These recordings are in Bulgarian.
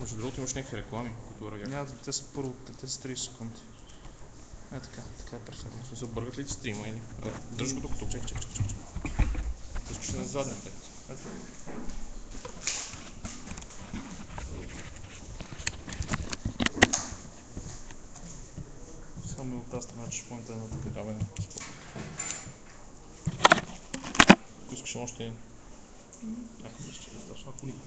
Между другото имаш някакви реклами, които радиаха. Няма, те са първо, те са 30 секунди. Така е перфектно. В смисъл, бъргат ли ти стрима или? Дръж го тук. Чакай. Искаш на задния ред. Само от тази страна, че помните едно тук. Да, бе. Ако искаш още един. Ако мисля, че е достатъчно. Ако никога.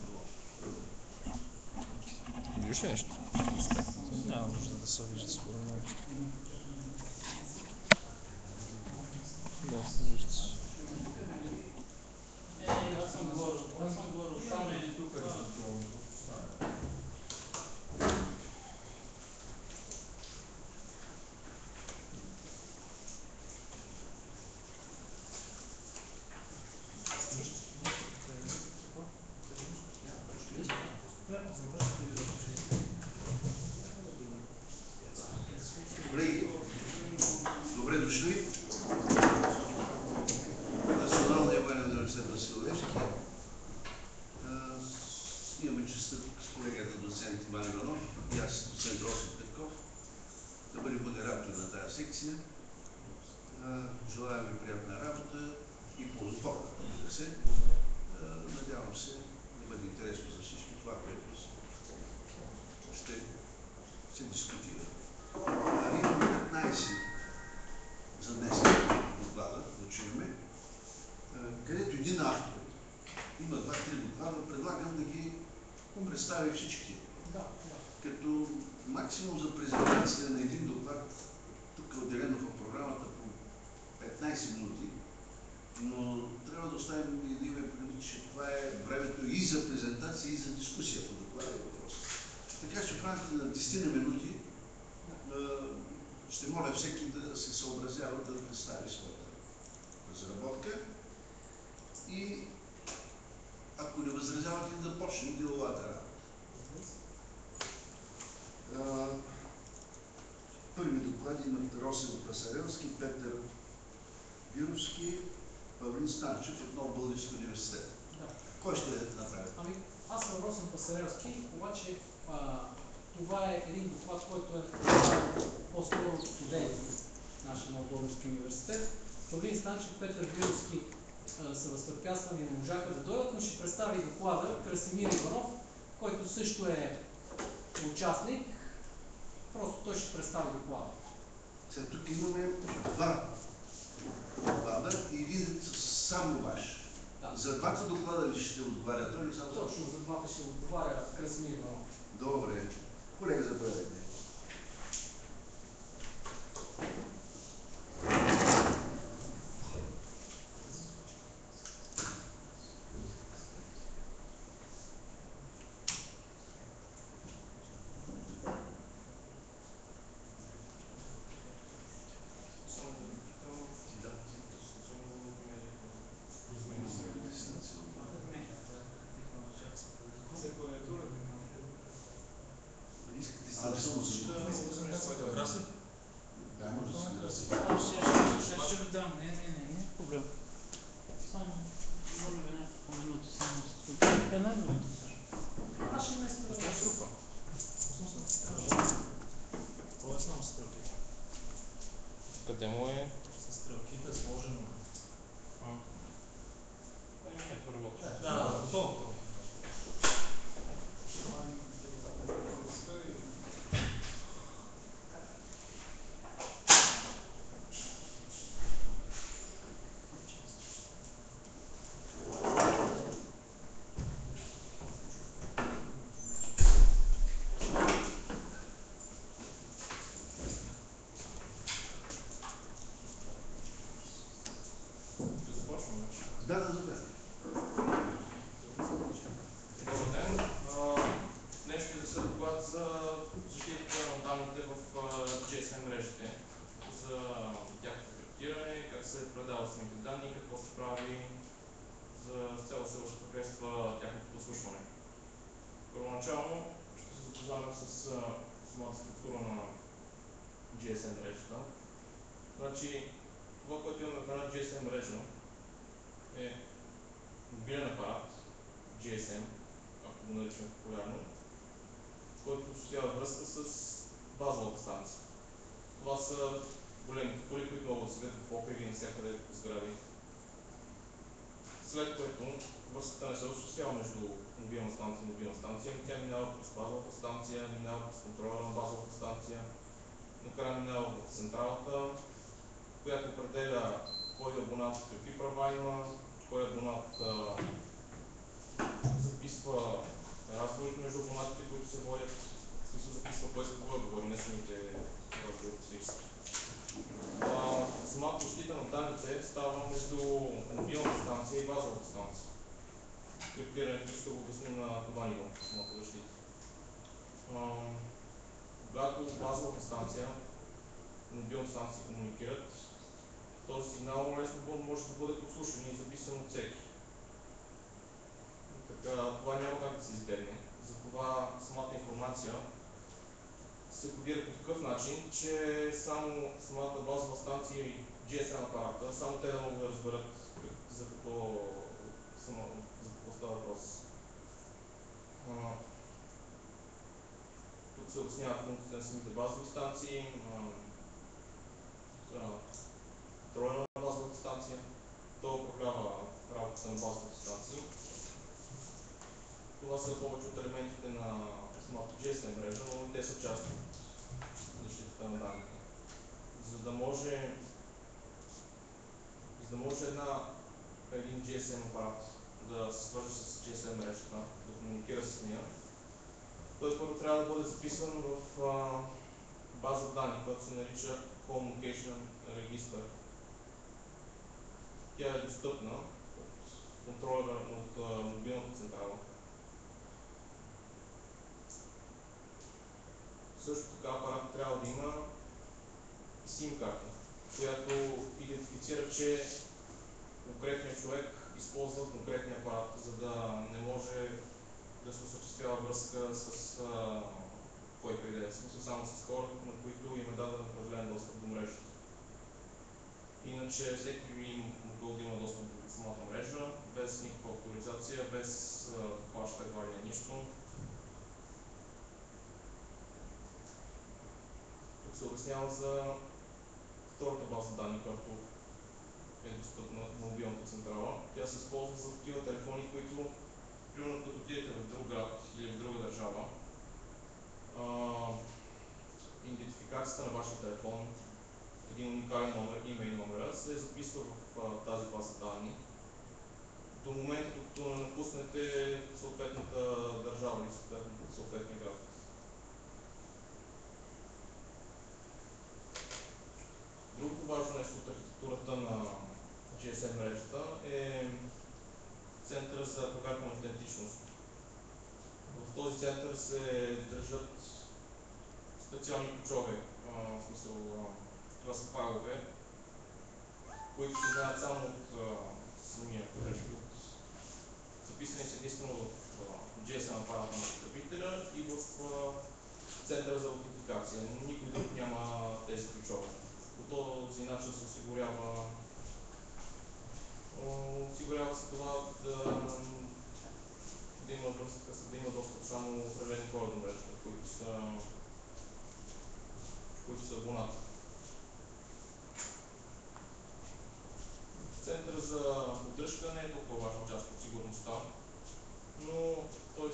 Виждаш ли нещо? Няма нужда да се вижда според мен. Да, се вижда. Аз съм говорил там или тук. Колеги, добре дошли. Националния военен университет Васил Левски. Имаме честа с колегата доцент Иван Иванов и аз, доцент Росен Петков, да бъдем модератори на тази секция. Желаем ви приятна работа и ползотворна, разбира се. Надявам се да бъде интересно за всички това, което ще се дискутира. Имаме 15 за днес доклада, да чуем, където един автор има 2-3 доклада, предлагам да ги представя всички. Като максимум за презентация на един доклад, тук е отделено в програмата по 15 минути, но трябва да оставим и да имаме предвид, че това е времето и за презентация, и за дискусия по доклада и въпроса. Така че в рамките на 10 минути ще моля всеки да се съобразява да представи своята разработка и ако не възразявате, да почнем деловата работа. Първи доклади имат Росен Пасарелски, Петър Вировски, Павлин Станчев от Нов Български университет. Кой ще направи? Аз съм Росен Пасарелски, обаче това е един доклад, който е по-скоро от студенти в нашия Нов Български университет. Павлин Станчев, Петър Вировски са възпрепятствани, не можаха да дойдат, но ще представи доклада Красимир Иванов, който също е участник. Просто той ще представи доклада. Сега тук имаме два доклада и един само ваш. Да. За двата доклада ли ще отговаря той или само? Точно за двата ще отговаря Красимир Иванов. Добре. Колега, заповядайте. Къде му е? С стрелките сложено. Да, заповядайте. Добър ден. Днес ще са доклад за защитата на данните в GSM мрежите, за тяхното криптиране, как се предават самите данни, какво се прави за цяло се възпрепятства тяхното подслушване. Първоначално ще се запознаваме с самата структура на GSM мрежата. Значи, това, което имаме в една GSM мрежа, е мобилен апарат, GSM, ако го наричаме популярно, който осъществява връзка с базовата станция. Това са големите коли, които могат да седят в покриви и навсякъде по сгради. След което връзката не се осъществява между мобилна станция и мобилна станция, тя минава през базовата станция, минава през контрола на базовата станция, накрая минава в централата, която определя кой абонат какви права има, кой абонат записва разговорите между абонатите, които се водят, в смисъл записва кой с кого говори, не самите разговори по всички. Самата защита на данните става между мобилната станция и базовата станция. Криптирането ще го обясним на това ниво, самата защита. Когато базовата станция и мобилната станция комуникират, този сигнал лесно може да бъде подслушан и записан от всеки. Така, това няма как да се избегне. Затова самата информация се кодира по такъв начин, че само самата базова станция и GSM апарата, само те да могат да разберат за какво става въпрос. Тук се обяснява функциите на самите базови станции, контроля на базовата станция, то управлява работата на базовата станция. Това са повече от елементите на самата GSM мрежа, но те са част от защитата на данните. За да може един GSM апарат да се свърже с GSM мрежата, да комуникира с нея, той първо трябва да бъде записан в база данни, която се нарича Communication Register. Тя е достъпна от контролера от мобилната централа. Също така апарат трябва да има SIM карта, която идентифицира, че конкретният човек използва конкретния апарат, за да не може да се осъществява връзка с който и да е, смисъл само с хора, на които им е даден определен достъп до мрежата. Иначе всеки би могъл да има достъп до самата мрежа, без никаква авторизация, без плаща едва ли нищо. Тук се обяснява за втората база данни, която е достъпна на мобилната централа. Тя се използва за такива телефони, които, примерно като отидете в друг град или в друга държава, идентификацията на вашия телефон, един уникален номер, име и номера, се записва в тази база данни до момента, докато не напуснете съответната държава или съответния град. Другото важно нещо от архитектурата на GSM мрежата е центъра за проверка на идентичност. В този център се държат специални ключове, в смисъл това са файлове, които се знаят само от самия потребител. Записани са единствено в GSM апарата на потребителя и в центъра за аутентификация. Никой друг няма тези ключове. По този начин се осигурява се това да има връзка, да има достъп само определени хора до мрежата, които са абонати. Център за поддръжка не е толкова важна част от сигурността, но той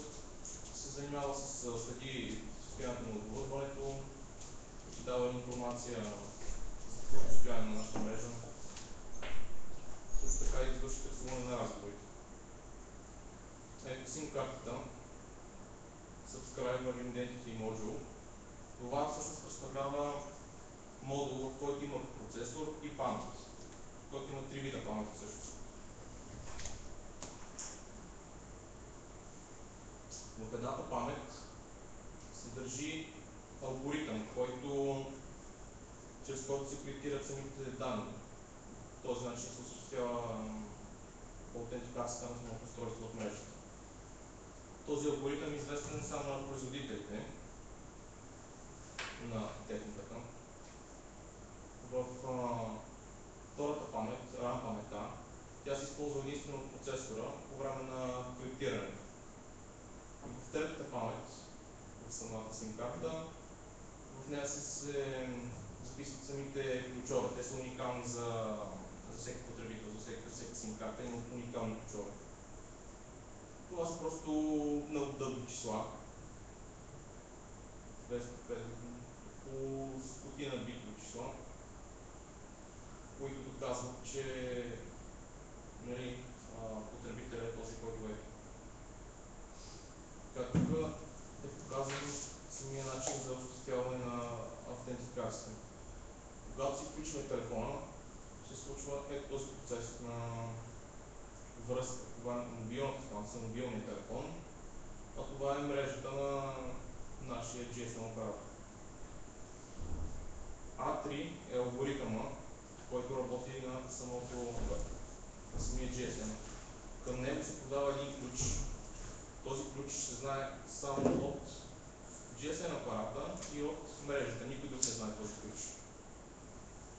се занимава с следи състоянието на оборудването, дава информация за състояние на нашата мрежа, също така и извършва търсуване на разговорите. Ето SIM картата, Subscriber Identity Module. Това всъщност представлява модул, в който има процесор и памет, който има 3 вида памет също. В едната памет се държи алгоритъм, чрез който се криптират самите данни. По този начин се осъществява аутентикацията на самото устройство от мрежата. Този алгоритъм е известен само на производителите на техниката. В втората памет, RAM паметта, тя се използва единствено от процесора по време на криптирането. В третата памет, в самата SIM карта. В нея се записват самите ключове. Те са уникални за всеки потребител, за всеки SIM карта има уникални ключове. Това са просто много дълги числа. 205, по стотина битови числа, които доказват, че нали, потребителят е този, който е. Така тук е показан самия начин за осъществяване на автентикация. Когато си включваме телефона, се случва ето този процес на връзка. Това е мобилната станция, мобилния телефон, а това е мрежата на нашия GSM оператор. A3 е алгоритъма, който работи на самия GSM. Към него се подава един ключ. Този ключ се знае само от GSM апарата и от мрежата. Никой друг не знае този ключ.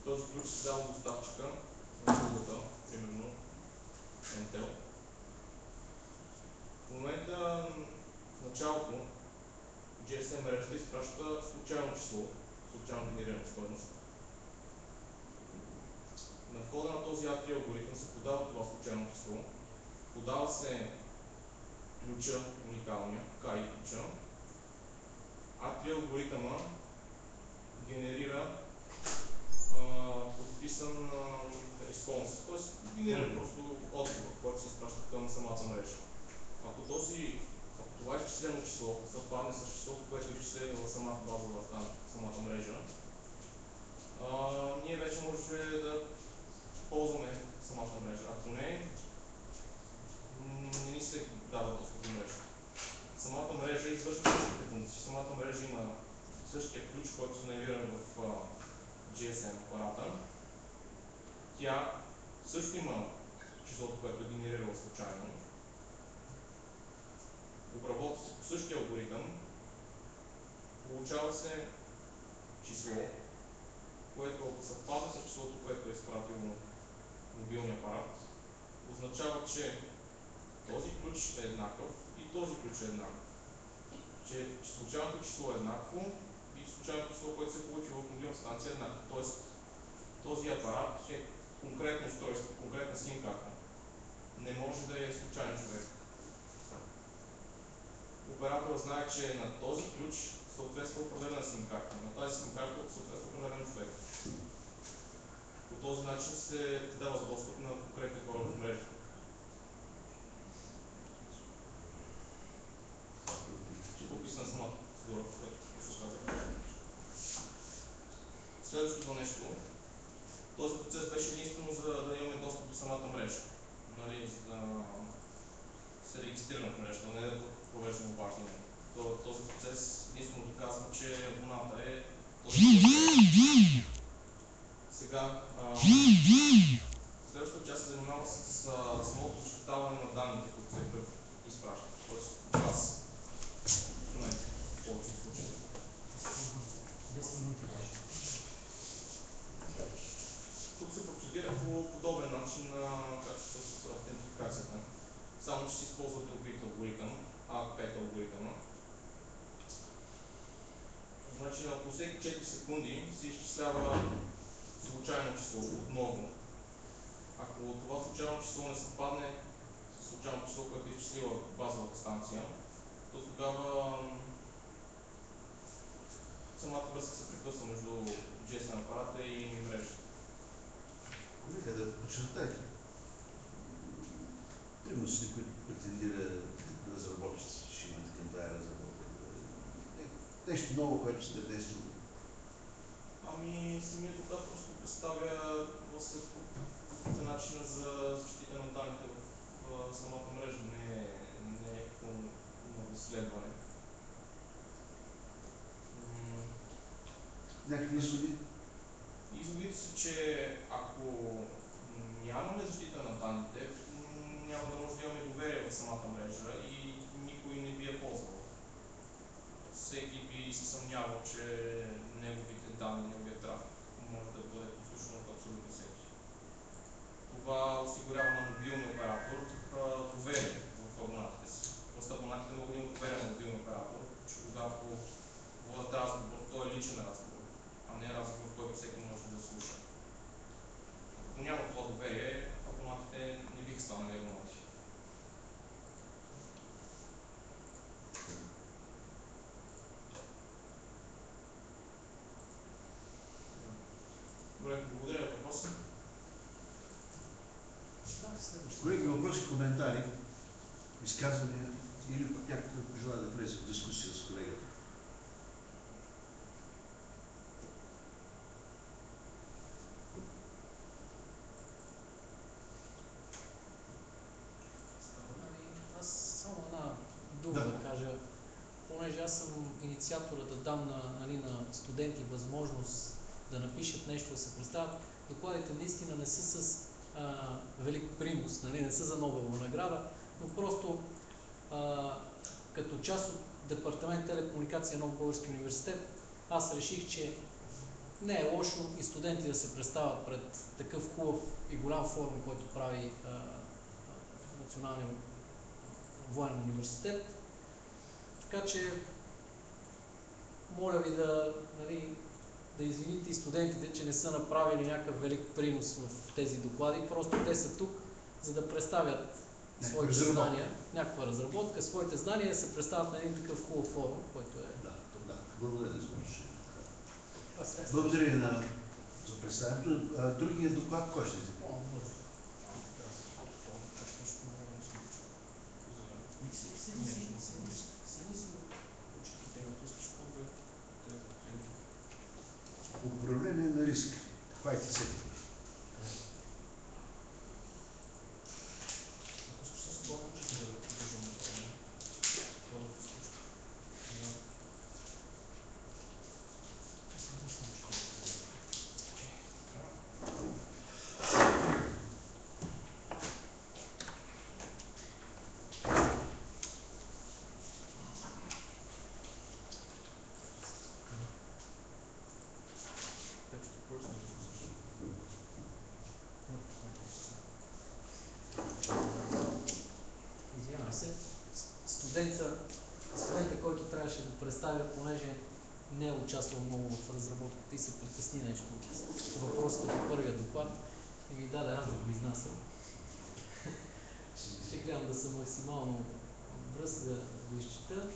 Този ключ се дава доставчика на услугата, примерно Intel. В момента, в началото, GSM мрежата изпраща случайно число, случайно генерирана стойност. На входа на този A3 алгоритъм се подава това случайно число, подава се ключа, уникалния, KI ключа. A3 алгоритъма генерира подписан респонс, т.е. генерира просто отговор, който се изпраща към самата мрежа. Ако това изчислено число съвпадне с числото, което е изчислено в самата базова самата мрежа, ние вече може да ползваме самата мрежа. Ако не ни се дава достъп до мрежа. Самата мрежа извършва същите функции. Самата мрежа има същия ключ, който се намира в GSM апарата. Тя също има числото, което е генерирала случайно. Обработва се по същия алгоритъм. Получава се число, което съвпада с числото, което е изпратило мобилния апарат. Означава, че този ключ е еднакъв и този ключ е еднакъв. Че случайното число е еднакво и случайното число, което се получи в мобилната станция е еднакво. Тоест, този апарат е конкретно устройство, конкретна SIM карта. Не може да е случайен човек. Операторът знае, че на този ключ съответства определена SIM карта. На тази SIM карта съответства определен човек. По този начин се дава достъп на конкретни хора в мрежа. Ще подписам самата процедура, което ще казах. Следващото нещо. Този процес беше единствено за да имаме достъп до самата мрежа. Нали, за да се регистрираме в мрежата, не да провеждаме обаждане. Този процес единствено доказва, че абоната е този. Сега, следващата част се занимава с самото подчертаване на данните, които се изпращат. Тоест, час. В момента, в повечето случаи. 10 минути беше. Тук се процедира по подобен начин на с автентификацията. Само че се използва друг вид алгоритъм, A5 алгоритъма. Значи на всеки 4 секунди се изчислява случайно число отново. Ако това случайно число не съвпадне с случайно число, което е изчислила базовата станция, то тогава самата връзка се прекъсва между GSM апарата и мрежата. Нека да подчертайте трудностите, които претендира разработчиците, ще имате към тази разработка. Нещо ново, което сте внесли. Ами, самият доклад просто представя начина за защита на данните в самата мрежа, не е някакво ново изследване. Някакви изводи? Изводите са, че ако нямаме защита на данните, няма да може да имаме доверие в самата мрежа и никой не би я ползвал. Всеки би се съмнявал, че неговите данни, неговият трафик може да бъде подслушан от абсолютно всеки. Това осигурява на мобилния оператор доверие в абонатите си. Просто абонатите могат да имат доверие на мобилния оператор, че когато Следващия. Колеги, въпроси, коментари, изказвания или пък някой желая да влезе в дискусия с колегата? Аз само една дума Да. да кажа, понеже аз съм инициатора да дам на студенти възможност да напишат нещо, да се представят. Докладите наистина не са с велик принос, не са за Нобелова награда, но просто като част от Департамент телекомуникация на Нов Български университет, аз реших, че не е лошо и студенти да се представят пред такъв хубав и голям форум, който прави Националния военен университет. Така че, моля ви да извините и студентите, че не са направили някакъв велик принос в тези доклади. Просто те са тук, за да представят своите знания, някаква разработка, своите знания, да се представят на един такъв хубав форум, който е... Да. Благодаря за отношение. Това Благодаря за представянето. Другия доклад кой ще вземе? Управление на риск. Хвайте се. Извинявам се. Студента, който трябваше да представя, понеже не е участвал много в разработката и се притесни нещо от въпросите по първия доклад и ми даде аз да го изнасям. Ще гледам да съм максимално бърз да го изчета.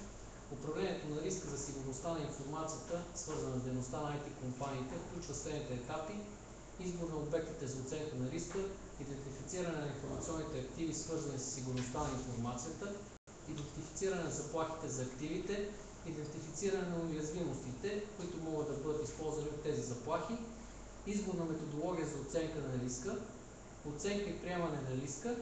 Управлението на риска за сигурността на информацията, свързана с дейността на IT компаниите, включва следните етапи: избор на обектите за оценка на риска, идентифициране на информационните активи, свързани с сигурността на информацията, идентифициране на заплахите за активите, идентифициране на уязвимостите, които могат да бъдат използвани от тези заплахи, избор на методология за оценка на риска, оценка и приемане на риска,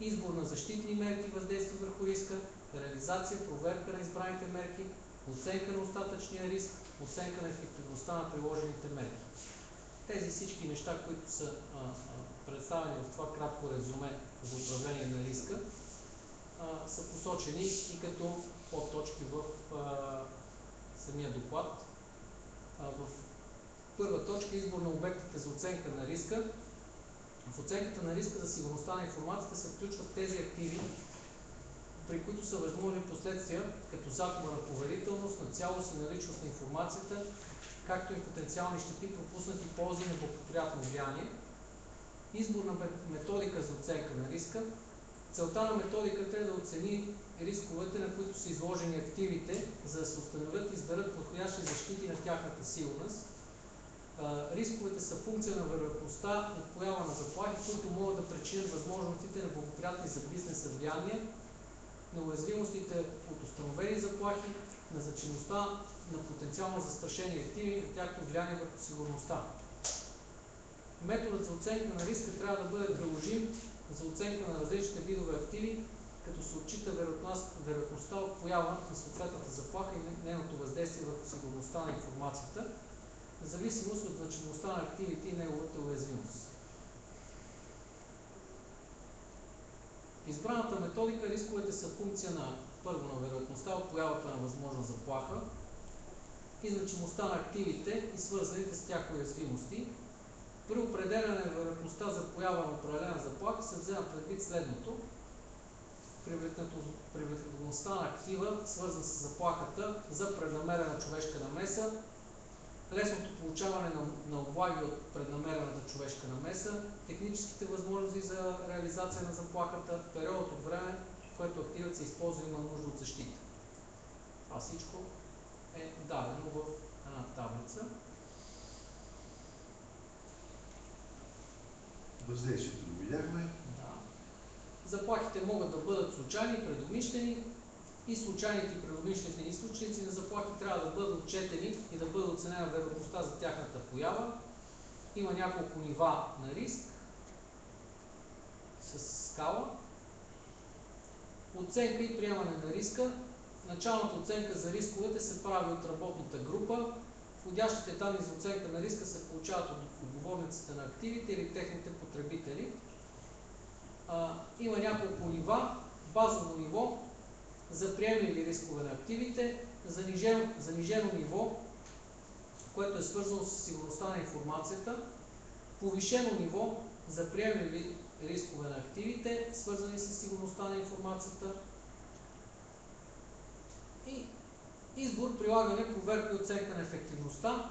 избор на защитни мерки, въздействие върху риска, реализация, проверка на избраните мерки, оценка на остатъчния риск, оценка на ефективността на приложените мерки. Тези всички неща, които са представени в това кратко резюме за управление на риска, са посочени и като подточки в самия доклад. В първа точка избор на обектите за оценка на риска. В оценката на риска за сигурността на информацията се включват тези активи, при които са възможни последствия, като загуба на поверителност, на цялост и наличност на информацията, както и потенциални щети, пропуснати ползи и неблагоприятно влияние. Избор на методика за оценка на риска. Целта на методиката е да оцени рисковете, на които са изложени активите, за да се установят и изберат подходящи защити на тяхната сигурност. Рисковете са функция на вероятността от поява на заплахи, които могат да причинят възможностите на благоприятни за бизнеса влияния, на уязвимостите от установени заплахи, на значимостта на потенциално застрашени активи и на тяхното влияние върху сигурността. Методът за оценка на риска трябва да бъде приложим за оценка на различните видове активи, като се отчита вероятността от поява на съответната заплаха и нейното въздействие върху сигурността на информацията, в зависимост от значимостта на активите и неговата уязвимост. В избраната методика рисковете са функция на първо на вероятността от появата на възможна заплаха и значимостта на активите и свързаните с тях уязвимости. При определяне на вероятността за поява на определена заплаха се взема предвид следното: привлекателността на актива, свързан с заплахата за преднамерена човешка намеса, лесното получаване на облаги от преднамерената човешка намеса, техническите възможности за реализация на заплахата, периодът от време, в което активът се използва и има нужда от защита. Това всичко е дадено в една таблица. Въздействието го видяхме. Да. Заплахите могат да бъдат случайни, предумишлени и случайните и предумишлени източници на заплахи трябва да бъдат отчетени и да бъде оценена вероятността за тяхната поява. Има няколко нива на риск с скала. Оценка и приемане на риска. Началната оценка за рисковете се прави от работната група. Входящите данни за оценка на риска се получават от отговорниците на активите или техните потребители. Има няколко нива. Базово ниво за приемливи рискове на активите, занижено ниво, което е свързано с сигурността на информацията, повишено ниво за приемливи рискове на активите, свързани с сигурността на информацията, и избор, прилагане, проверка и оценка на ефективността.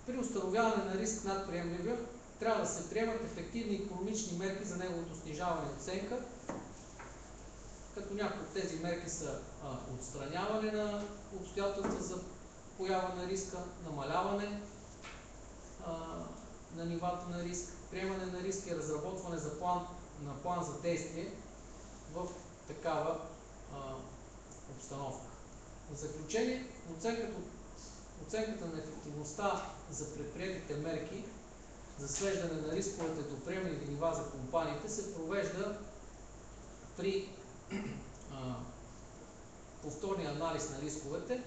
При установяване на риск над приемливия трябва да се приемат ефективни икономични мерки за неговото снижаване и оценка, като някои от тези мерки са отстраняване на обстоятелства за поява на риска, намаляване на нивата на риск, приемане на риска и разработване на план за действие в такава обстановка. В заключение, оценката на ефективността за предприетите мерки за свеждане на рисковете до приемливи нива за компаниите се провежда при повторния анализ на рисковете.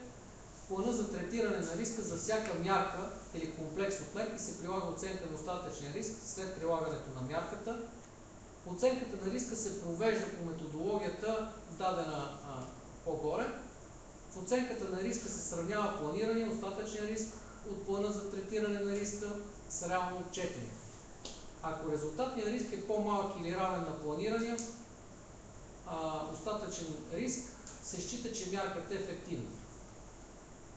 Плана за третиране на риска за всяка мярка или комплекс от мерки се прилага оценка на остатъчния риск след прилагането на мярката. Оценката на риска се провежда по методологията, дадена по-горе. В оценката на риска се сравнява планирания остатъчния риск от плана за третиране на риска с реално отчетени. Ако резултатният риск е по-малък или равен на планирания остатъчен риск, се счита, че мярката е ефективна.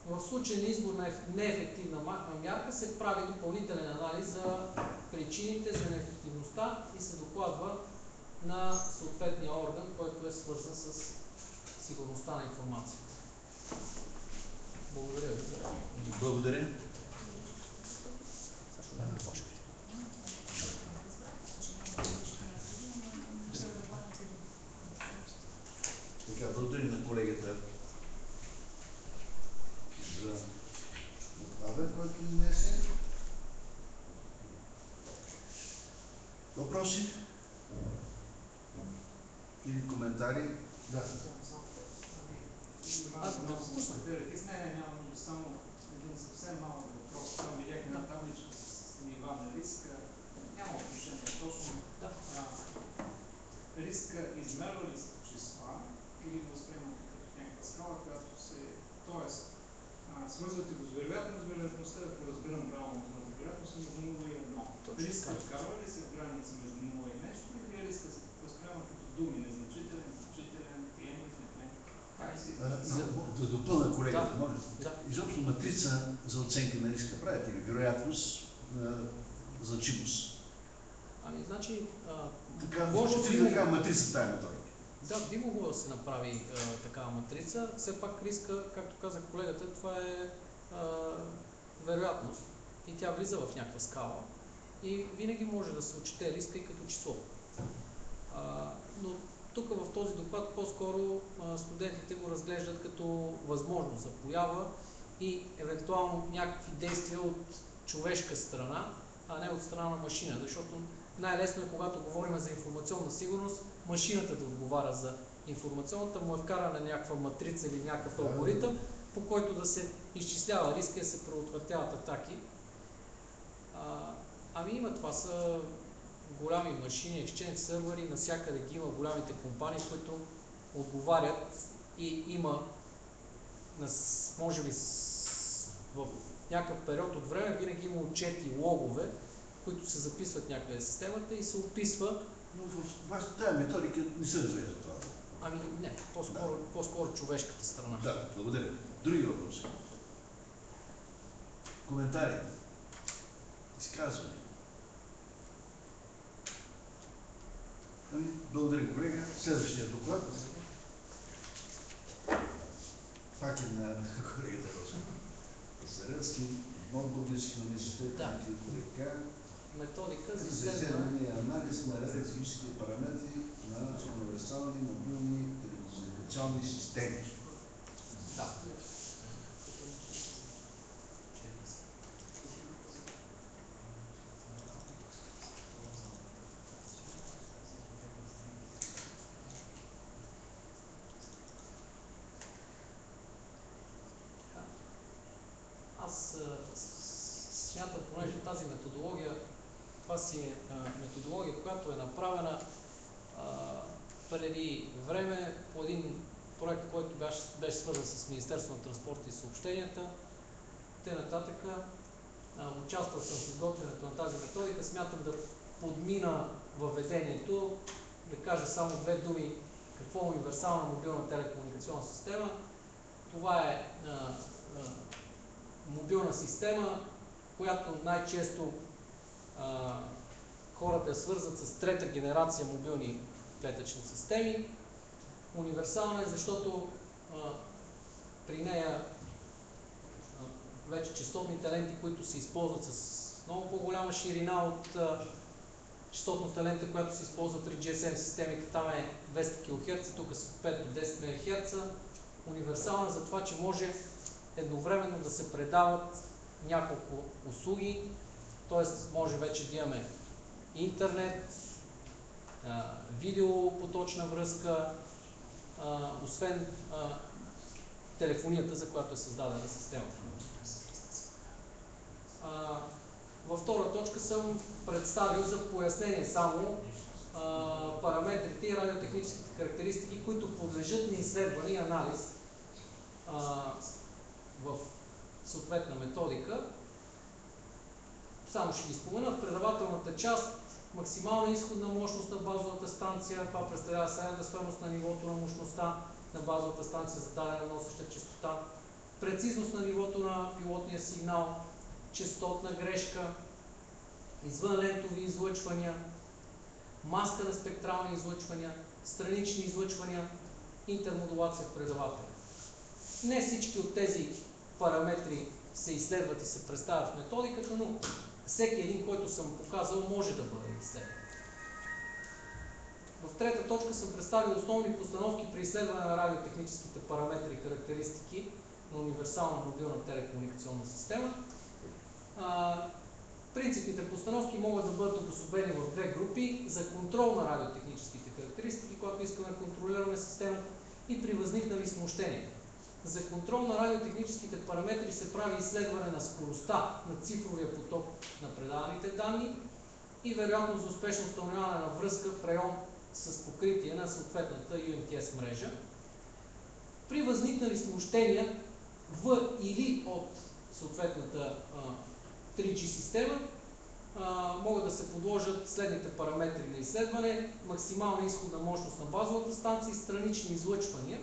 В случай на избор на неефективна мярка се прави допълнителен анализ за причините за неефективността и се докладва на съответния орган, който е свързан с сигурността на информацията. Благодаря ви. Благодаря. Така, благодаря на колегата за доклада, който изнесе. Въпроси? Или коментари? Да. Аз не разбирах. С мен нямам само един съвсем малък въпрос. Там видях една табличка с нива на риска. Няма отношение точно. Риска измерва ли се числа или го възприемате като някаква скала, която се... Тоест, свързвате го с вероятност, вероятността, ако разбирам правилно от вероятност, между 0 и 1. Риска вкарва ли се в граница между 0 и нещо, или риска се възприема като думи, незначителен, значителен, приемлив, Да допълна колегата, може? Изобщо матрица за оценка на риска правите ли? Вероятност, значимост. Ами, значи, Може ли такава матрица тая методика? Да, би могло да се направи такава матрица. Все пак риска, както каза колегата, това е вероятност и тя влиза в някаква скала и винаги може да се отчете риска и като число. Но тук в този доклад по-скоро студентите го разглеждат като възможност за поява и евентуално някакви действия от човешка страна, а не от страна на машина, защото най-лесно е, когато говорим за информационна сигурност, машината да отговаря за информационната, му е вкарана някаква матрица или някакъв алгоритъм, по който да се изчислява риска и се предотвратяват атаки. Ами има, това са голями машини, exchange сървъри, навсякъде ги има голямите компании, които отговарят и има, може би в някакъв период от време, винаги има отчети и логове, които се записват някъде в системата и се описва. Но в тази методика не се разглежда това. Ами не, по-скоро човешката страна. Да, благодаря. Други въпроси? Коментари? Изказвания? Благодаря, колега. Следващия доклад. Пак е на колегата Росен Пасарелски, Български университет, методика за изследване и анализ на статистически параметри на универсални мобилни телекомуникационни системи. Да. Аз смятам, понеже тази методология, това си е методология, която е направена преди време по един проект, който беше свързан с Министерството на транспорта и съобщенията. Те нататъка участвал съм в изготвянето на тази методика. Смятам да подмина въведението, да кажа само две думи какво е универсална мобилна телекомуникационна система. Това е мобилна система, която най-често хората я свързват с трета генерация мобилни клетъчни системи. Универсална е, защото при нея вече честотните ленти, които се използват с много по-голяма ширина от честотната лента, която се използва при GSM системите, там е 200 кГц, тук са 5 до 10 МГц. Универсална за това, че може едновременно да се предават няколко услуги, т.е. може вече да имаме интернет, видеопоточна връзка, освен телефонията, за която е създадена системата. Във втора точка съм представил за пояснение само параметрите и радиотехническите характеристики, които подлежат на изследване и анализ в съответна методика. Само ще ги спомена. В предавателната част максимална изходна мощност на базовата станция, това представлява средната стойност на нивото на мощността на базовата станция за дадена носеща честота, прецизност на нивото на пилотния сигнал, честотна грешка, извънлентови излъчвания, маска на спектрални излъчвания, странични излъчвания, интермодулация в предавателя. Не всички от тези параметри се изследват и се представят в методиката, но всеки един, който съм показал, може да бъде изследван. В трета точка съм представил основни постановки при изследване на радиотехническите параметри и характеристики на универсална мобилна телекомуникационна система. Принципните постановки могат да бъдат обособени в две групи: за контрол на радиотехническите характеристики, когато искаме да контролираме системата, и при възникнали смущения. За контрол на радиотехническите параметри се прави изследване на скоростта на цифровия поток на предаваните данни и вероятност за успешно установяване на връзка в район с покритие на съответната UMTS мрежа. При възникнали смущения в или от съответната 3G система могат да се подложат следните параметри на изследване: максимална изходна мощност на базовата станция и странични излъчвания.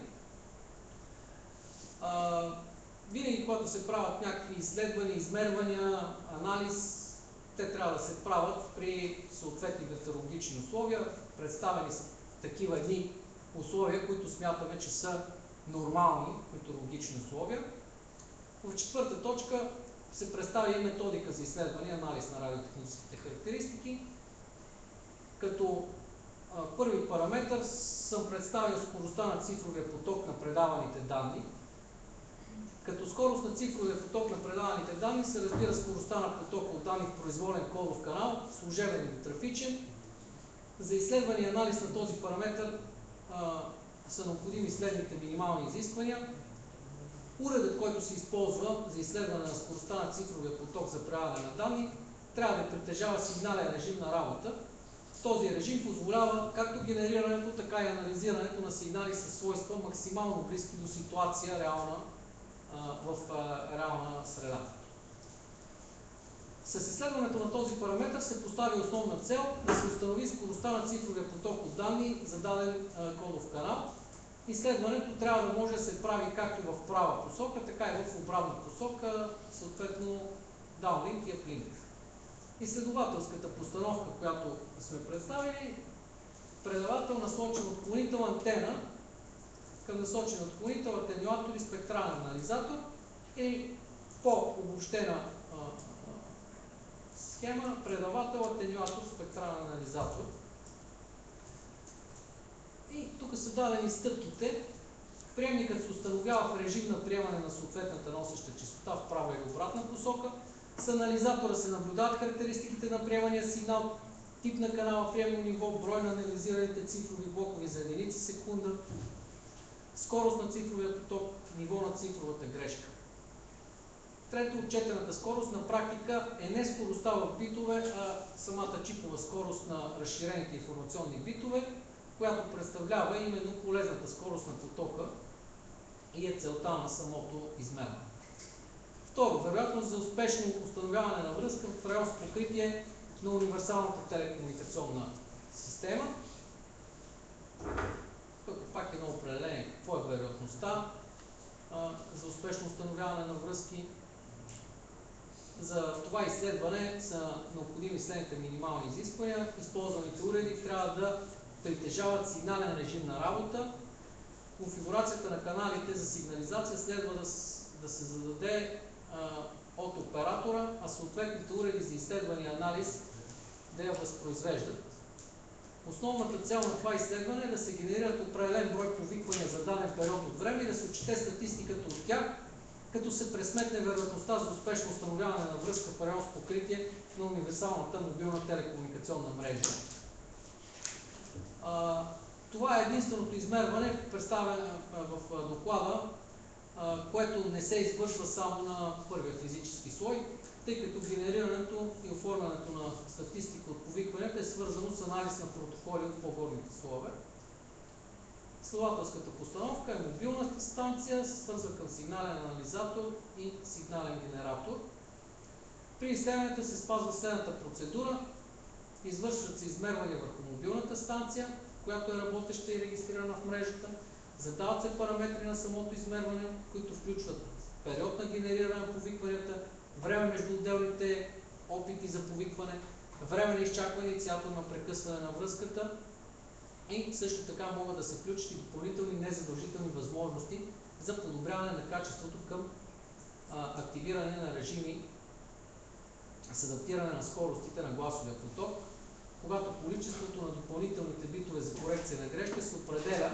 Винаги, когато се правят някакви изследвания, измервания, анализ, те трябва да се правят при съответни метеорологични условия. Представени са такива едни условия, които смятаме, че са нормални метеорологични условия. В четвърта точка се представя и методика за изследване и анализ на радиотехническите характеристики. Като първи параметър съм представил скоростта на цифровия поток на предаваните данни. Като скорост на цифровия поток на предаваните данни се разбира скоростта на потока от данни в произволен кодов канал, служебен или трафичен. За изследване и анализ на този параметър са необходими следните минимални изисквания. Уредът, който се използва за изследване на скоростта на цифровия поток за предаване на данни, трябва да притежава сигнален режим на работа. Този режим позволява както генерирането, така и анализирането на сигнали със свойства максимално близки до ситуация в реална среда. С изследването на този параметър се постави основна цел да се установи скоростта на цифровия поток от данни за даден кодов канал. Изследването трябва да може да се прави както в права посока, така и в обратна посока, съответно downlink и uplink. Изследователската постановка, която сме представили: предавател, насочен отклонител, антена към насочен отклонител, атенюатор и спектрален анализатор, или по-обобщена схема: предавател, атенюатор, спектрален анализатор. И тук са дадени стъпките. Приемникът се установява в режим на приемане на съответната носеща честота в права или обратна посока. С анализатора се наблюдават характеристиките на приемания сигнал, тип на канала, приемно ниво, брой на анализираните цифрови блокове за единици секунда, скорост на цифровия поток, ниво на цифровата грешка. Трето, отчетената скорост на практика е не скоростта в битове, а самата чипова скорост на разширените информационни битове, която представлява именно полезната скорост на потока и е целта на самото измерване. Второ, вероятност за успешно установяване на връзка в район с покритие на универсалната телекомуникационна система. Тук пак едно определение какво е вероятността за успешно установяване на връзки. За това изследване са необходими следните минимални изисквания. Използваните уреди трябва да притежават сигнален режим на работа. Конфигурацията на каналите за сигнализация следва да се зададе от оператора, а съответните уреди за изследване и анализ да я възпроизвеждат. Основната цел на това изследване е да се генерират определен брой повиквания за даден период от време и да се отчете статистиката от тях, като се пресметне вероятността за успешно установяване на връзка в район с покритие на универсалната мобилна телекомуникационна мрежа. Това е единственото измерване, представено в доклада, което не се извършва само на първия физически слой, тъй като генерирането и оформянето на статистика от повикванията е свързано с анализ на протоколи от по-горните слоеве. Следователската постановка е мобилната станция, свързана към сигнален анализатор и сигнален генератор. При изследването се спазва следната процедура. Извършват се измервания върху мобилната станция, която е работеща и регистрирана в мрежата. Задават се параметри на самото измерване, които включват период на генериране на повикванията, време между отделните опити за повикване, време на изчакване и инициатор на прекъсване на връзката и също така могат да се включат и допълнителни незадължителни възможности за подобряване на качеството към активиране на режими с адаптиране на скоростите на гласовия поток, когато количеството на допълнителните битове за корекция на грешка се определя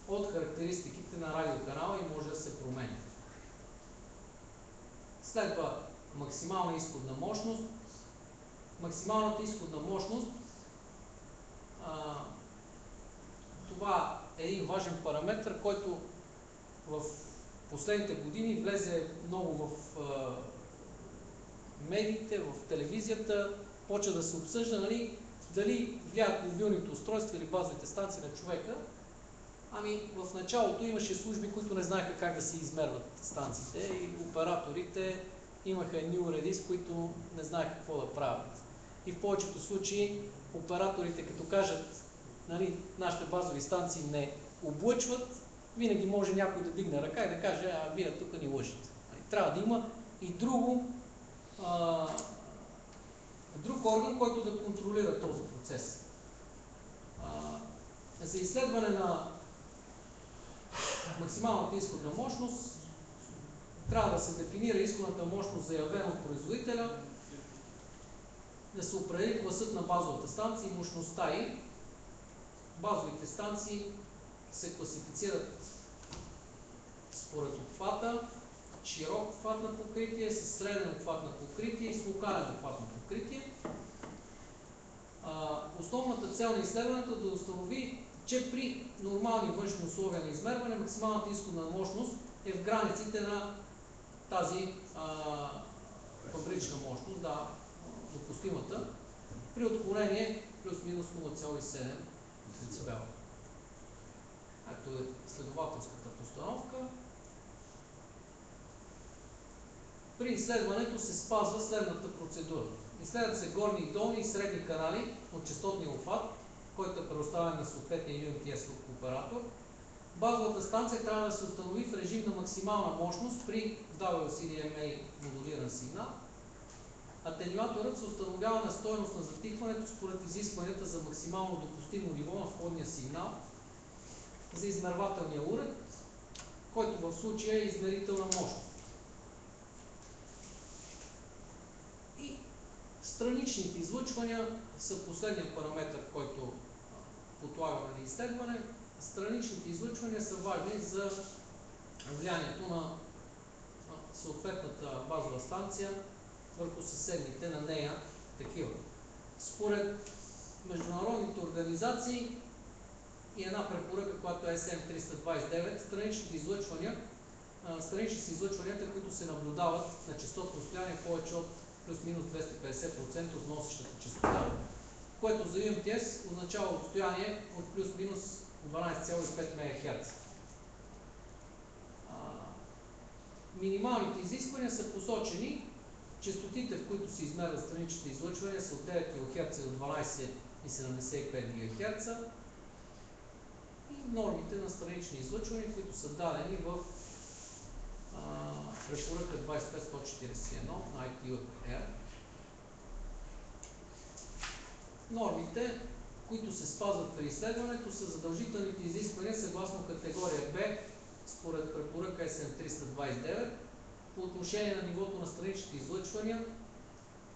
от характеристиките на радиоканала и може да се променя. Следва максимална изходна мощност. Максималната изходна мощност това е един важен параметр, който в последните години влезе много в медиите, в телевизията, почва да се обсъжда, дали влияят мобилните устройства или базовите станции на човека. Ами в началото имаше служби, които не знаеха как да се измерват станциите и операторите имаха едни уреди, с които не знаеха какво да правят. И в повечето случаи операторите, като кажат, нашите базови станции не облъчват, винаги може някой да дигне ръка и да каже, вие тук ни лъжите. Трябва да има и друг орган, който да контролира този процес. За изследване на максималната изходна мощност трябва да се дефинира изходната мощност, заявена от производителя, да се определи класът на базовата станция и мощността й. Базовите станции се класифицират според обхвата, широк обхват на покритие, с среден обхват на покритие и с локален обхват на покритие. Основната цел на изследването е да установи, че при нормални външни условия на измерване максималната изходна мощност е в границите на тази фабрична мощност, допустимата, при отклонение плюс-минус 0,7 децибела. Ето е следователската постановка. При изследването се спазва следната процедура. Изследват се горни и долни и средни канали от честотния обхват, който е предоставен на съответния UMTS оператор. Базовата станция трябва да се установи в режим на максимална мощност при WCDMA модулиран сигнал. Атенюаторът се установява на стойност на затихването според изискванията за максимално допустимо ниво на входния сигнал за измервателния уред, който в случая е измерителна мощност. И страничните излъчвания са последния параметр, който подлагаме на изследване. Страничните излъчвания са важни за влиянието на съответната базова станция върху съседните на нея такива. Според международните организации и една препоръка, която е SM329, странични са излъчванията, които се наблюдават на честотно разстояние повече от плюс-минус 250% от носещата честота, което за UMTS означава отстояние от плюс-минус 12,5 МГц. Минималните изисквания са посочени. Честотите, в които се измерват страничните излъчвания, са от 9 кГц до 12,75 ГГц и нормите на странични излъчвания, които са дадени в препоръка 2541 на ITU-R. Нормите, които се спазват при изследването, са задължителните изисквания съгласно категория Б според препоръка SM329 по отношение на нивото на страничните излъчвания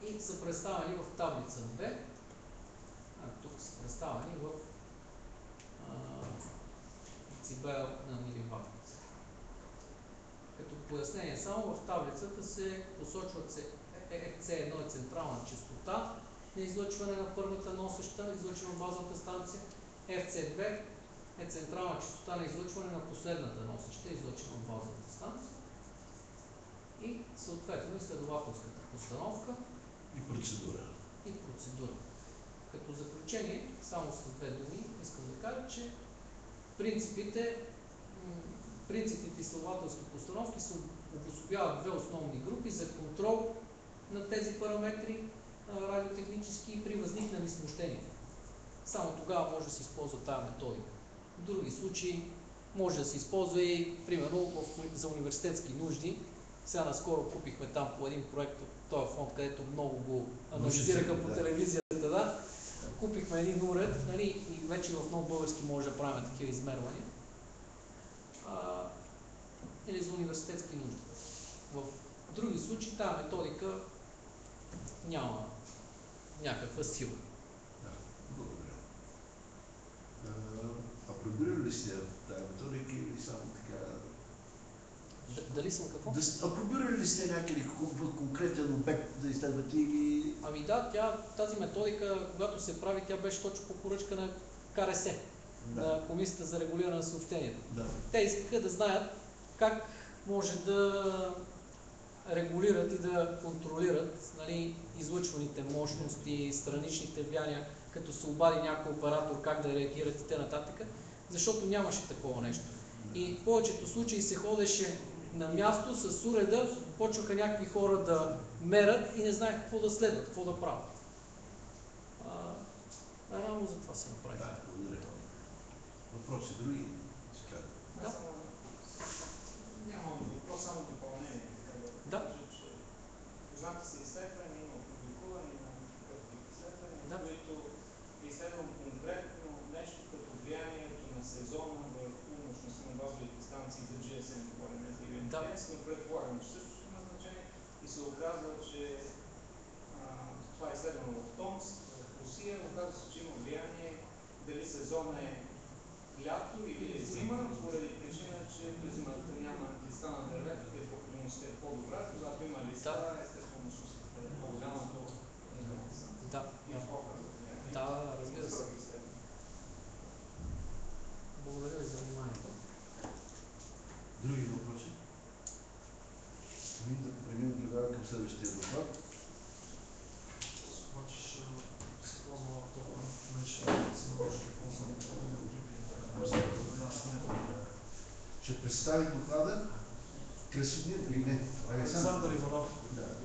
и са представени в таблица Б. Тук са представени в децибел на миливатт. Като пояснение само в таблицата се посочват FC1 е централна честота на излъчване на първата носеща, излъчвана базовата станция. FC2 е централна честота на излъчване на последната носеща, излъчвана от базовата станция. И съответно изследователската постановка И процедура. Като заключение, само с две думи, искам да кажа, че принципите изследователски постановки се обособяват две основни групи за контрол на тези параметри радиотехнически при възникнали смущения. Само тогава може да се използва тази методика. В други случаи може да се използва и, примерно, за университетски нужди. Сега наскоро купихме там по един проект от този фонд, където много го анализираха по телевизията. Да. Купихме един уред, нали, и вече в много български може да правим такива измервания. Или за университетски нужди. В други случаи тази методика няма някаква сила. Да, благодаря. Апробирали ли сте тази методика или само така? Дали съм какво? Апробирали ли сте някъде конкретен обект да изследвате или... Ами да, тази методика, когато се прави, тя беше точно по поръчка на КРС, на Комисията за регулиране на съобщенията. Да. Те искаха да знаят как може да регулират и да контролират, нали, излъчваните мощности, страничните влияния, като се обади някой оператор, как да реагират и т.н., защото нямаше такова нещо. И в повечето случаи се ходеше на място с уреда, почваха някакви хора да мерят и не знаеха какво да следват, какво да правят. Реално за това се направи. Да, благодаря. Въпроси други? Да. Нямам въпрос, само допълнение. Да. Че познати са изследвания, има публикувани на такъв тип изследвания, Да. които изследвам конкретно нещо като влиянието на сезона върху мощността на базовите станции за GSM, говорим за UMTS, но предполагам, че също ще има значение и се оказва, че това е изследвано в Томск, в Русия, оказва се, че има влияние дали сезона е лято или е зима, поради причина, че през зимата няма листа на дърветата и проходимостта е по-добра, когато има листа, естествено мощността е по-голяма до изградната станция. Да. Да, разбира се. Благодаря ви за вниманието. Други въпроси? Да преминем тогава към следващия доклад. Ще представи доклада Красимир или не? Александър Иванов. Да.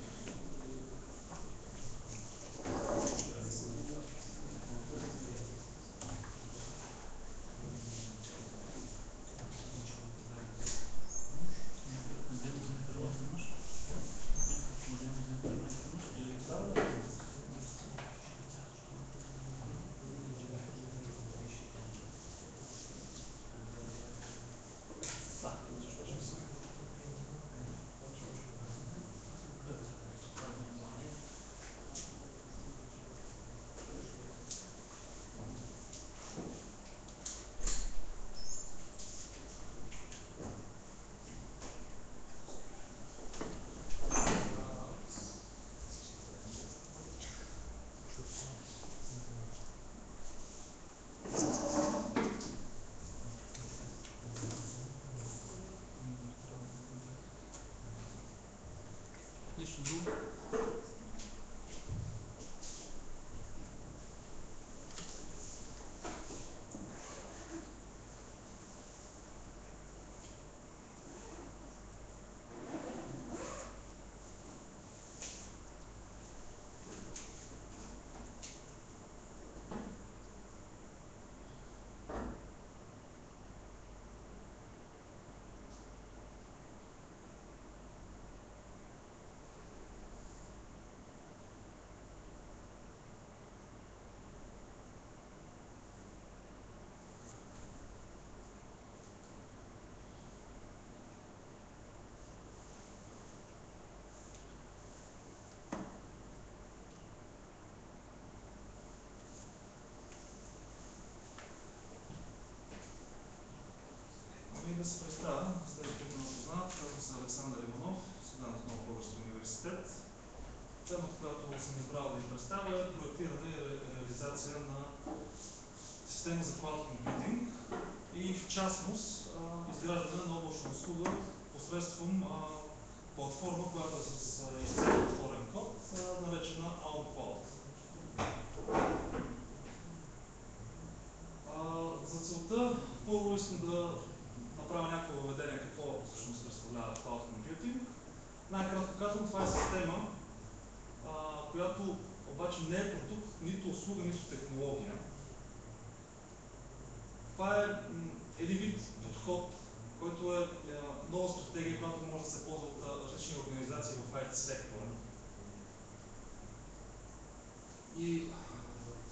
Нещо друго? Да се представя, за да които ме познават, казвам се Александър Иванов, студент в Нов български университет. Темата, която съм избрал да ви представя е проектиране и реализация на система за cloud computing и в частност изграждане на облачна услуга посредством платформа, която е с изцяло отворен код, наречена OwnCloud. За целта първо искам да направя някакво въведение какво всъщност представлява Cloud Computing. Най-кратко казвам, това е система, която обаче не е продукт, нито услуга, нито технология. Това е един вид подход, който е нова стратегия, която може да се ползва от различни организации в IT сектора. И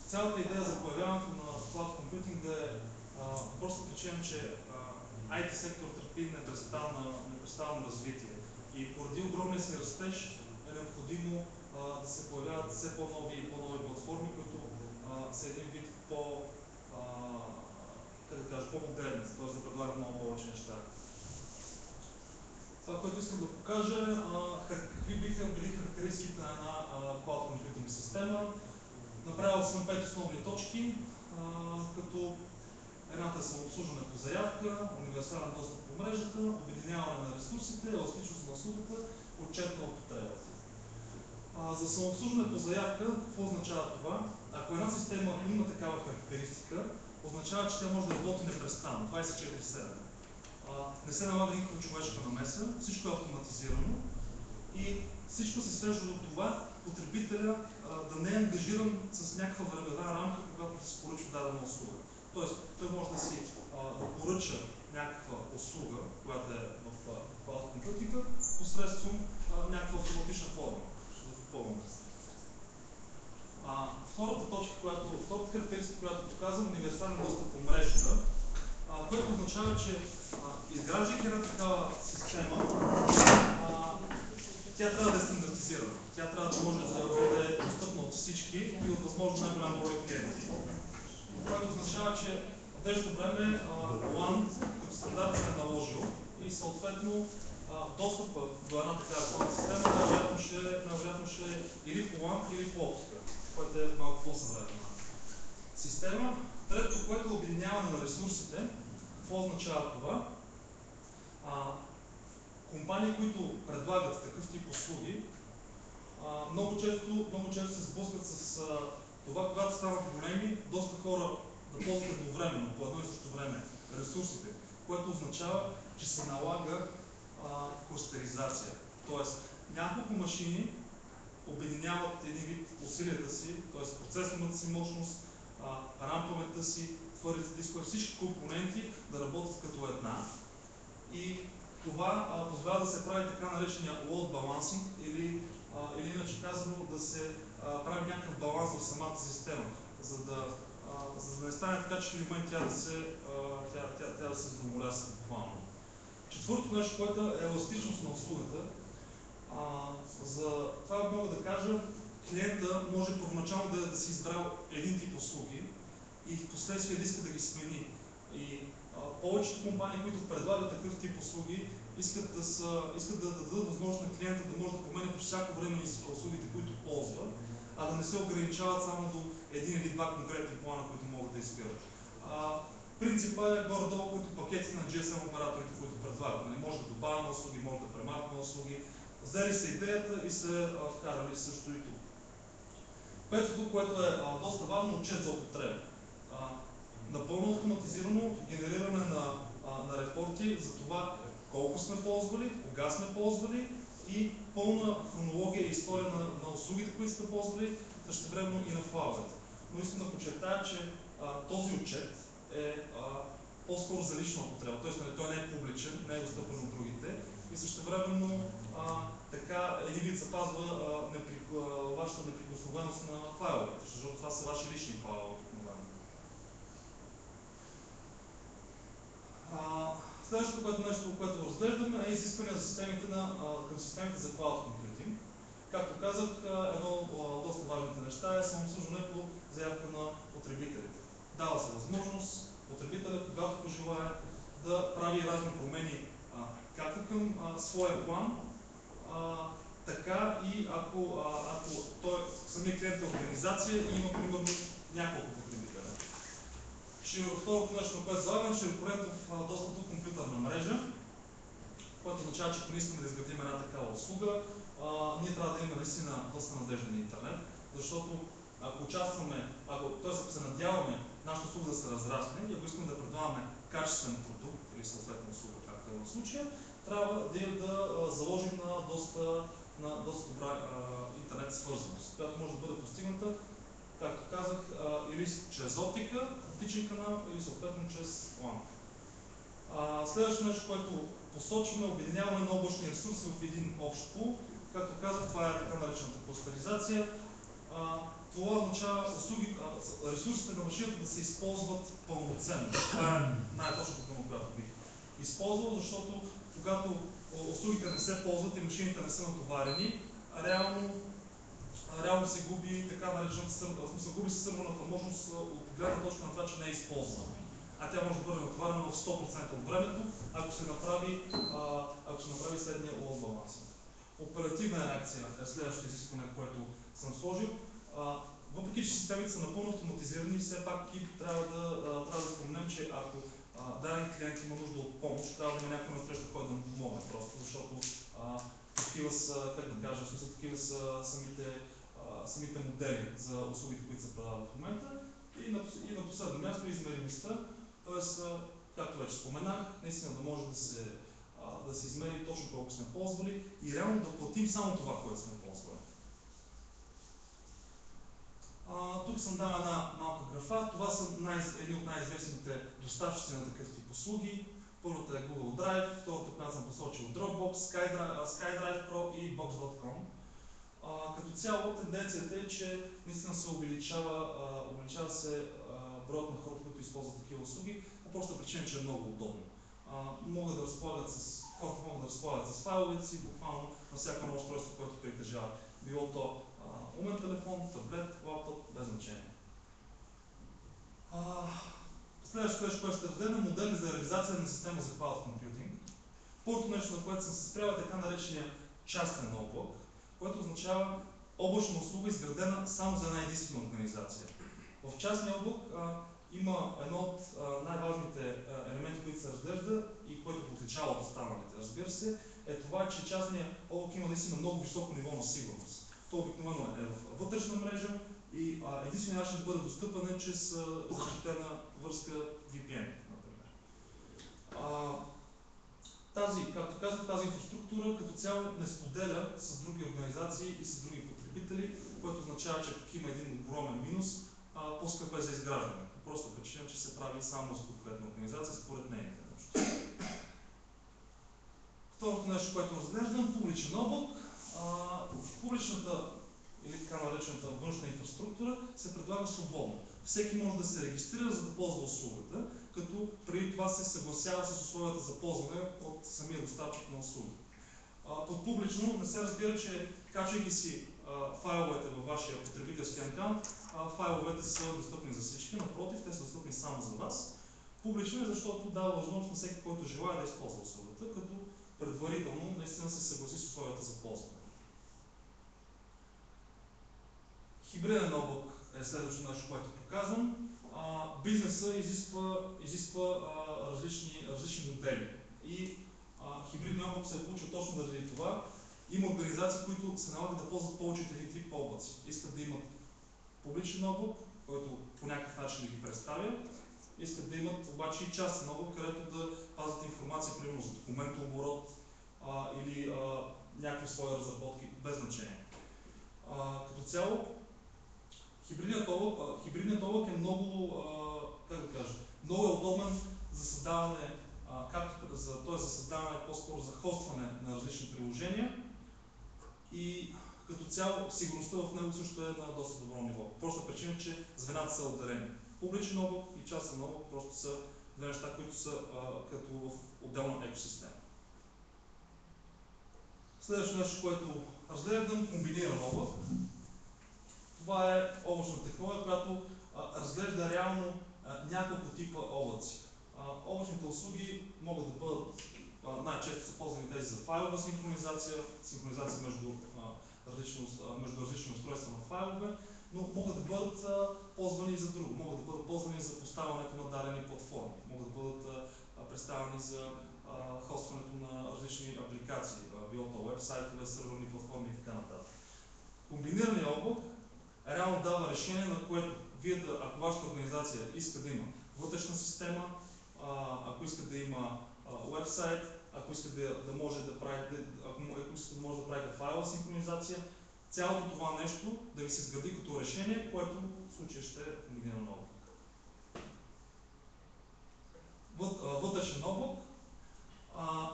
цялата идея за появяването на Cloud Computing е просто причина, че IT сектор търпи непрестанно развитие. И поради огромния си растеж е необходимо да се появяват все по-нови и по-нови платформи, които са един вид по-модерни, т.е. да предлагат много повече неща. Това, което искам да покажа, какви биха били характеристиките на една Cloud Computing система. Направил съм 5 основни точки, като едната е самообслужване по заявка, универсален достъп по мрежата, обединяване на ресурсите, еластичност на услугата, отчетна употреба. За самообслужване по заявка, какво означава това? Ако една система има такава характеристика, означава, че тя може да работи непрестанно, 24/7. Не се налага никаква човешка намеса, всичко е автоматизирано и всичко се свежда до това потребителя да не е ангажиран с някаква времева рамка, когато да се поръчва дадена услуга. Тоест, той може да си поръча някаква услуга, която е в Cloud Computing, посредством някаква автоматична форма. Ще го допълвам. Втората характеристика, която показвам, универсален достъп по мрежата, което означава, че изграждайки една такава система, тя трябва да е стандартизирана. Тя трябва да може да бъде достъпна от всички и от възможно най-голям брой клиенти. Което означава, че в днешно време LAN като стандарт се е наложил и съответно достъпа до една такава система най-вероятно ще е или по LAN, или по оптика, което е малко по-съвременна система. Трето, което е обединяване на ресурсите. Какво означава това? Компании, които предлагат такъв тип услуги, много често се сблъскват с това, когато стават големи, доста хора да ползват едновременно, по едно и също време ресурсите, което означава, че се налага клъстеризация. Тоест, няколко машини обединяват един вид усилията си, т.е. процесорната си мощност, рампаметта си, твърдите дискове, всички компоненти да работят като една. И това позволява да се прави така наречения load balancing или иначе казано да се прави някакъв баланс в самата система, за да не стане така, че в един момент тя да се заморяса буквално. Четвъртото нещо, което е еластичност на услугата. За това мога да кажа, клиента може първоначално да си избрал един тип услуги и в последствие да иска да ги смени. И повечето компании, които предлагат такъв тип услуги, искат да дадат възможност на клиента да може да променя по всяко време услугите, които ползва, а да не се ограничават само до един или два конкретни плана, които могат да изберат. Принципът е горе-долу като пакети на GSM операторите, които предлагат. Може да добавяме услуги, може да премахваме услуги. взели са идеята и се вкарали също и тук. Петото, което е доста важно, отчет за употреба. Напълно автоматизирано генериране на репорти за това колко сме ползвали, кога сме ползвали и пълна хронология и история на услугите, които сме ползвали, същевременно и на файловете. Но искам да подчертая, че този отчет е по-скоро за лична употреба, т.е. той не е публичен, не е достъпен от другите и същевременно така един вид запазва вашата неприкосновеност на файловете, защото това са ваши лични файлове обикновено. Следващото нещо, което разглеждаме, е изискване за системите към системите за Cloud Computing. Както казах, едно от доста важните неща е самообслужване по заявка на потребителите. Дава се възможност потребителят, когато пожелае, да прави разни промени както към своя план, така и ако той самият клиент е организация и има примерно няколко потребителя. Второто нещо, на което залагаме, широколентов достъп до компютърна мрежа, което означава, че ако не искаме да изградим една такава услуга, ние трябва да имаме наистина доста надежден интернет, защото ако ако се надяваме нашата услуга да се разрасне и ако искаме да предлагаме качествен продукт или съответно услуга, както е в случая, трябва да заложим на доста добра интернет свързаност, която може да бъде постигната, както казах, или чрез оптика, оптичен канал, или съответно чрез LAN. Следващото нещо, което посочваме, обединяване на облачни ресурси в един общ пул. Както казах, това е така наречената кластеризация. Това означава ресурсите на машината да се използват пълноценно. Това е най-точната дума, която бих използвал, защото когато услугите не се ползват и машините не са натоварени, реално се губи така наречената губи се сървърната мощност от гледна точка на това, че не е използвана. А тя може да бъде натоварена в 100% от времето, ако се направи следния load balancing. Оперативна реакция е следващото изискване, което съм сложил. Въпреки че системите са напълно автоматизирани, все пак трябва да споменем, че ако даден клиент има нужда от помощ, трябва да има някой на среща, който да му помогне просто, защото такива са, как да кажа, такива са самите модели за услугите, които се предлагат в момента. И на последно място измеримостта, т.е. както вече споменах, наистина да може да се измери точно колко сме ползвали и реално да платим само това, което сме ползвали. Тук съм дал една малка графа. Това са едни от най-известните доставчици на такъв тип услуги. Първата е Google Drive, втората, която съм посочил Dropbox, SkyDrive Pro и Box.com. Като цяло тенденцията е, че наистина се увеличава се броят на хората, които използват такива услуги, по проста причина, че е много удобно. Хората могат да разполагат с файловете си буквално на всяко едно устройство, което притежават. Било то умен телефон, таблет, лаптоп, без значение. Следващото нещо, което ще разгледаме, модели за реализация на система за Cloud Computing. Първото нещо, на което съм се спрял, е така наречения частен облак, което означава облачна услуга, изградена само за една единствена организация. В частния облак има едно от най-важните елементи, които се разглежда и което го отличава от останалите, разбира се, е това, че частният облак има наистина много високо ниво на сигурност. То обикновено е в вътрешна мрежа и единственият начин да бъде достъпен е чрез защитена връзка VPN, например. Както казах, тази инфраструктура като цяло не споделя с други организации и с други потребители, което означава, че тук има един огромен минус, по-скъпо е за изграждане. Просто причина, че се прави само за конкретна организация според нейните нужди. Второто нещо, което разглеждам, публичен облак. Публичната или така наречената външна инфраструктура се предлага свободно. Всеки може да се регистрира, за да ползва услугата, като преди това се съгласява с условията за ползване от самия доставчик на услуги. Под публично не се разбира, че качвайки си файловете във вашия потребителски акаунт, файловете са достъпни за всички, напротив, те са достъпни само за вас. Публично е, защото дава възможност на всеки, който желая да използва услугата, като предварително наистина се съгласи с условията за ползване. Хибриден облак е следващото нещо, което показвам. Бизнеса изисква различни модели. И хибридният облак се е получил точно заради това. Има организации, които се налагат да ползват повече от един тип облаци. Искат да имат публичен облак, който по някакъв начин да ги представя. Искат да имат обаче и частен облак, където да пазят информация, примерно за документооборот или някакви свои разработки, без значение. Като цяло, хибридният облак е много, как да кажа, много е удобен за създаване, за създаване, по-скоро за хостване на различни приложения и като цяло сигурността в него също е на доста добро ниво. Просто причина, че звената са отделени. Публичен облак и частен облак просто са две неща, които са като в отделна екосистема. Следващото нещо, което разглеждам, комбиниран облак. Това е облачна технология, която разглежда реално няколко типа облаци. Облачните услуги могат да бъдат, най-често са ползвани тези за файлова синхронизация между различни устройства на файлове, но могат да бъдат ползвани и за друго. Могат да бъдат ползвани за поставянето на дадени платформи, могат да бъдат представени за хостването на различни апликации, било то веб-сайтове, сървърни платформи и така нататък. Комбинираният облак реално дава решение, на което вие, ако вашата организация иска да има вътрешна система, ако иска да има веб-сайт, ако иска да може да правите файлова синхронизация, цялото това нещо да ви се сгради като решение, което в случая ще е комбиниран облак. Вътрешен облак.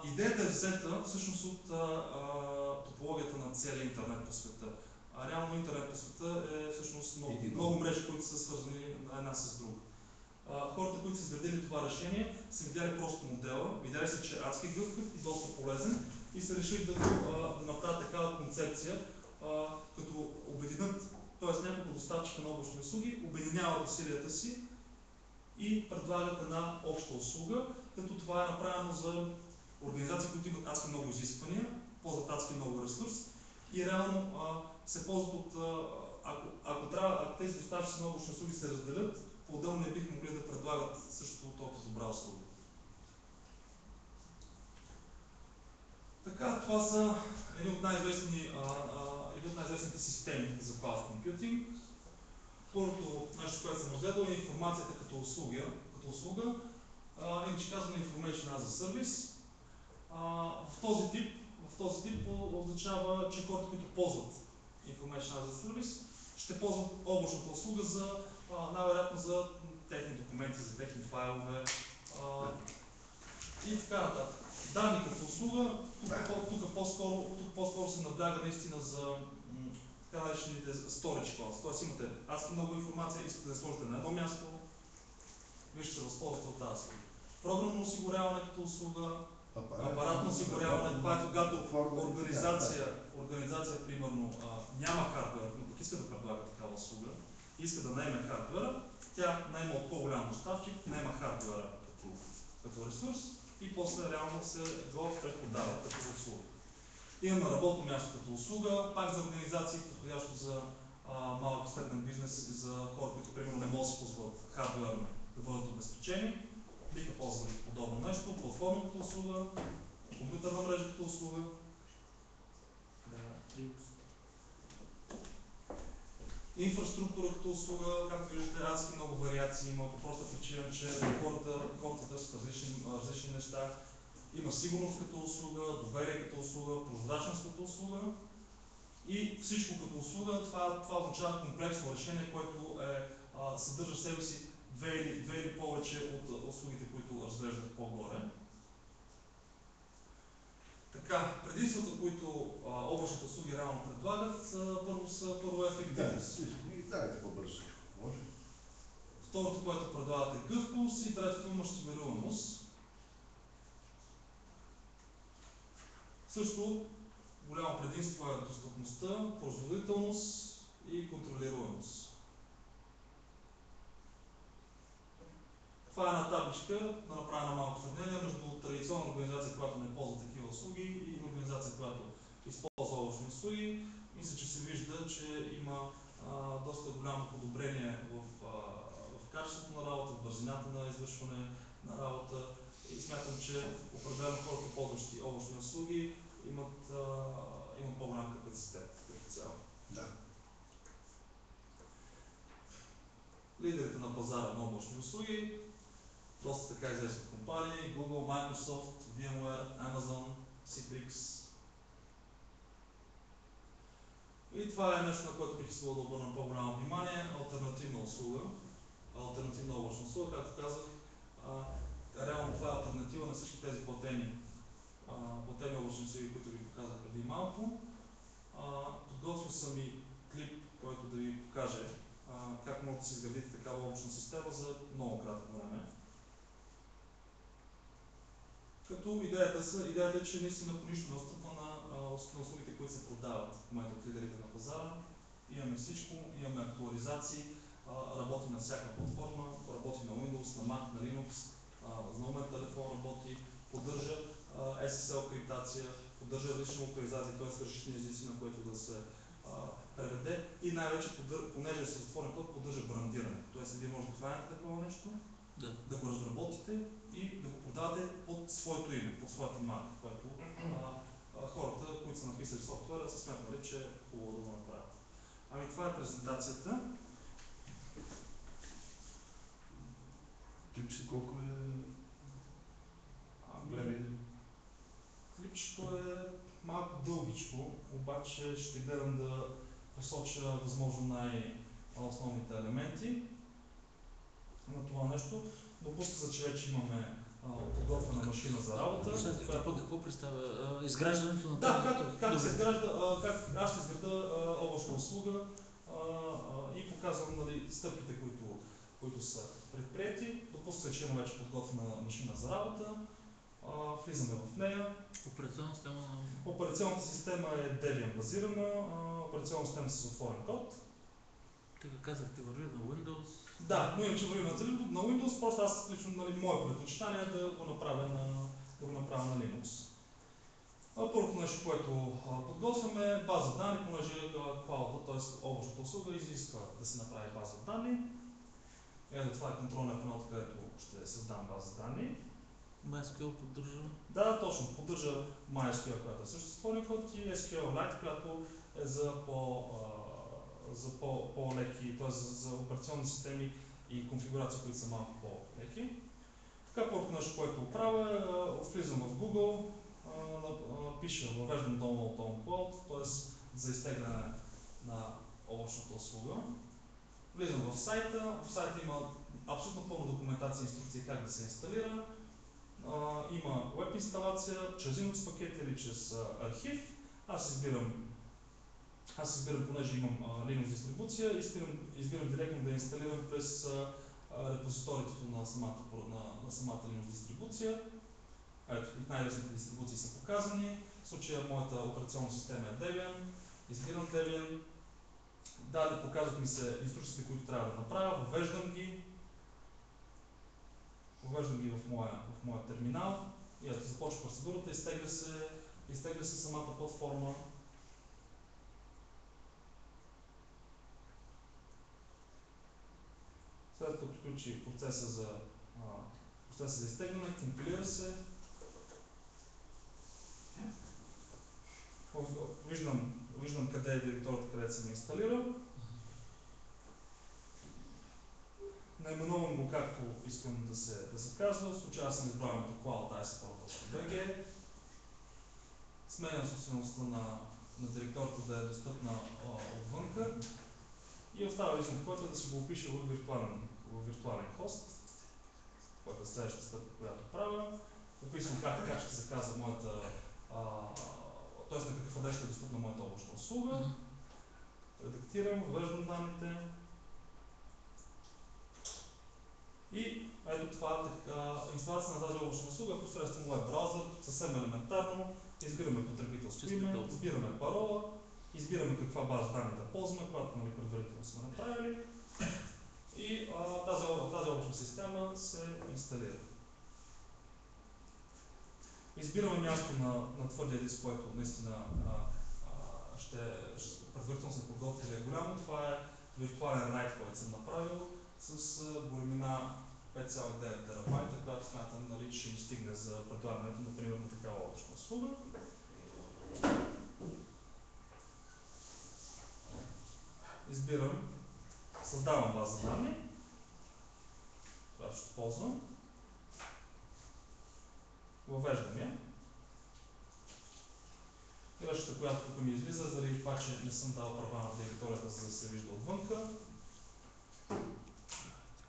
Идеята е взета всъщност от топологията на целия интернет по света. Реално интернет по света е всъщност много мрежи, които са свързани една с друга. Хората, които са изградили това решение, са видяли просто модела, видяли са, че е адски гъвкав и доста полезен и са решили да направят такава концепция, като обединят, т.е. няколко доставчика на облачни услуги, обединяват усилията си и предлагат една обща услуга, като това е направено за организации, които имат адски много изисквания, ползват адски много ресурс и реално се ползват от, ако тези доставчици на облачни услуги се разделят, по-отделно не бих могли да предлагат същото толкова добра услуга. Така, това са едни от най-известните системи за Cloud Computing. Първото нещо, което съм разгледал, е информацията като услуга. Иначе казваме Information as a Service. В този тип означава, че хората, които ползват Information as a Service, ще ползват облачната услуга най-вероятно за техни документи, за техни файлове и така нататък. Данни като услуга, тук по-скоро се набляга наистина за така наречените storage costs. Тоест имате адски много информация, искате да я сложите на едно място, вие ще се възползвате от тази услуга. Програмно осигуряване като услуга, апаратно осигуряване, това е когато организация примерно няма хардвер, но пък иска да предлага такава услуга, иска да наеме хардвера, тя наема от по-голям доставчик, наема хардвера като ресурс и после реално се го препродава като услуга. Имаме работно място като услуга, пак за организации, подходящо за малък и среден бизнес и за хора, които примерно не могат да се позволят хардуерно да бъдат обезпечени. Биха ползвали подобно нещо, платформа като услуга, компютърна мрежа като услуга. Инфраструктура като услуга, както виждате, адски много вариации има, по проста причина, че хората търсят различни неща. Има сигурност като услуга, доверие като услуга, прозрачност като услуга и всичко като услуга. Това означава комплексно решение, което съдържа в себе си две или повече от услугите, които разглеждат по-горе. Така, предимствата, които облачните услуги реално предлагат, първо е ефективност. Дайте по-бързо. Може. Второто, което предлагат е гъвкавост и третото мащабируемост. Също голямо предимство е достъпността, производителност и контролируемост. Това е една табличка, да направя малко сравнение между традиционна организация, която не ползва такива услуги и организация, която използва облачни услуги. Мисля, че се вижда, че има доста голямо подобрение в качеството на работа, в бързината на извършване на работа и смятам, че определено хората, ползващи облачни услуги, имат по-голям капацитет като цяло. Да. Лидерите на пазара на облачни услуги, доста така известни компании, Google, Microsoft, VMware, Amazon, Citrix. И това е нещо, на което бих искал да обърна по-голямо внимание. Алтернативна услуга, алтернативна облачна услуга, както казах, реално това е алтернатива на всички тези платени облачни услуги, които ви показах преди малко. Подготвил съм и клип, който да ви покаже как може да се изградите такава облачна система за много кратко време. Като идеята е, че наистина по нищо не отстъпва на услугите, които се продават в момента от лидерите на пазара. Имаме всичко, имаме актуализации, работи на всяка платформа, работи на Windows, на Mac, на Linux, на момен телефон работи, поддържа SSL криптация, поддържа различни локализации, т.е. различни езици, на които да се преведе и най-вече, понеже е с отворен код, поддържа брандиране. Т.е. вие може да хванете такова нещо, да го разработите и да го продавате под своето име, под своята марка, което хората, които са написали софтуера, са сметнали, че е хубаво да го направят. Ами това е презентацията. Клипче колко е време? Клипчето е малко дългичко, обаче ще гледам да посоча възможно най-основните елементи на това нещо. Допуска се, че вече имаме подготвена машина за работа. Какво представя? Изграждането на Да, как се изгражда, как аз ще изграда облачна услуга и показвам, нали, стъпките, които са предприяти. Допуска се, че има вече подготвена машина за работа. Влизаме в нея. Операционната система е Debian базирана, операционна система с отворен код. Така казахте, върви на Windows. Да, но иначе върви на Windows, просто аз лично, нали, мое предпочитание е да го направя на Linux. Първото нещо, което подготвяме, база данни, понеже клауда, т.е. облачната услуга, изисква да се направи база данни. Ето това е контролния панел, където ще създам база данни. MySQL поддържа? Да, точно. Поддържа MySQL, която е също отворен код, и SQLite, която е за по-леки, т.е. за операционни системи и конфигурации, които са малко по-леки. Така, първото нещо, което правя, влизам в Google, пиша въвеждам Download on Cloud, т.е. за изтегляне на облачната услуга. Влизам в сайта има абсолютно пълна документация и инструкции как да се инсталира. Има веб инсталация, чрез Linux пакет или чрез архив. Аз избирам, понеже имам Linux дистрибуция, избирам директно да инсталирам през репозиторието на самата Linux дистрибуция. Ето, най-лесните дистрибуции са показани. В случая моята операционна система е Debian. Избирам Debian. Далее показват ми се инструкциите, които трябва да направя, въвеждам ги в моя терминал и ето започва процедурата, изтегля се самата платформа. След като приключи процеса за изтегляне, компилира се. Виждам къде е директорията, където съм инсталирал. Наименувам го както искам да се казва. В случая аз съм избрал името cloud.icport.bg. Сменям собствеността на директорията да е достъпна отвънка. И остава лично, който да си го опиша в виртуален хост, който е следващата стъпка, която правя. Описвам как ще се казва моята, т.е. на какъв адрес ще е достъпна моята облачна услуга. Редактирам, въвеждам данните. И ето това инсталация на тази облачна услуга посредством web браузър, съвсем елементарно. Избираме потребителско име, избираме парола, избираме каква база данни да ползваме, която, нали, предварително сме направили. И тази облачна система се инсталира. Избираме място на твърдия диск, който наистина предварително сме подготвили е голямо. Това е виртуален RAID, който съм направил с големина 5,9 терабайта, която смятам, нали, ще ни стигне за предлагането, например, на такава облачна услуга. избирам, създавам база данни, която ще ползвам, въвеждам я. Грешката, която тук ми излиза, заради това, че не съм дал права на територията, за да се вижда отвънка.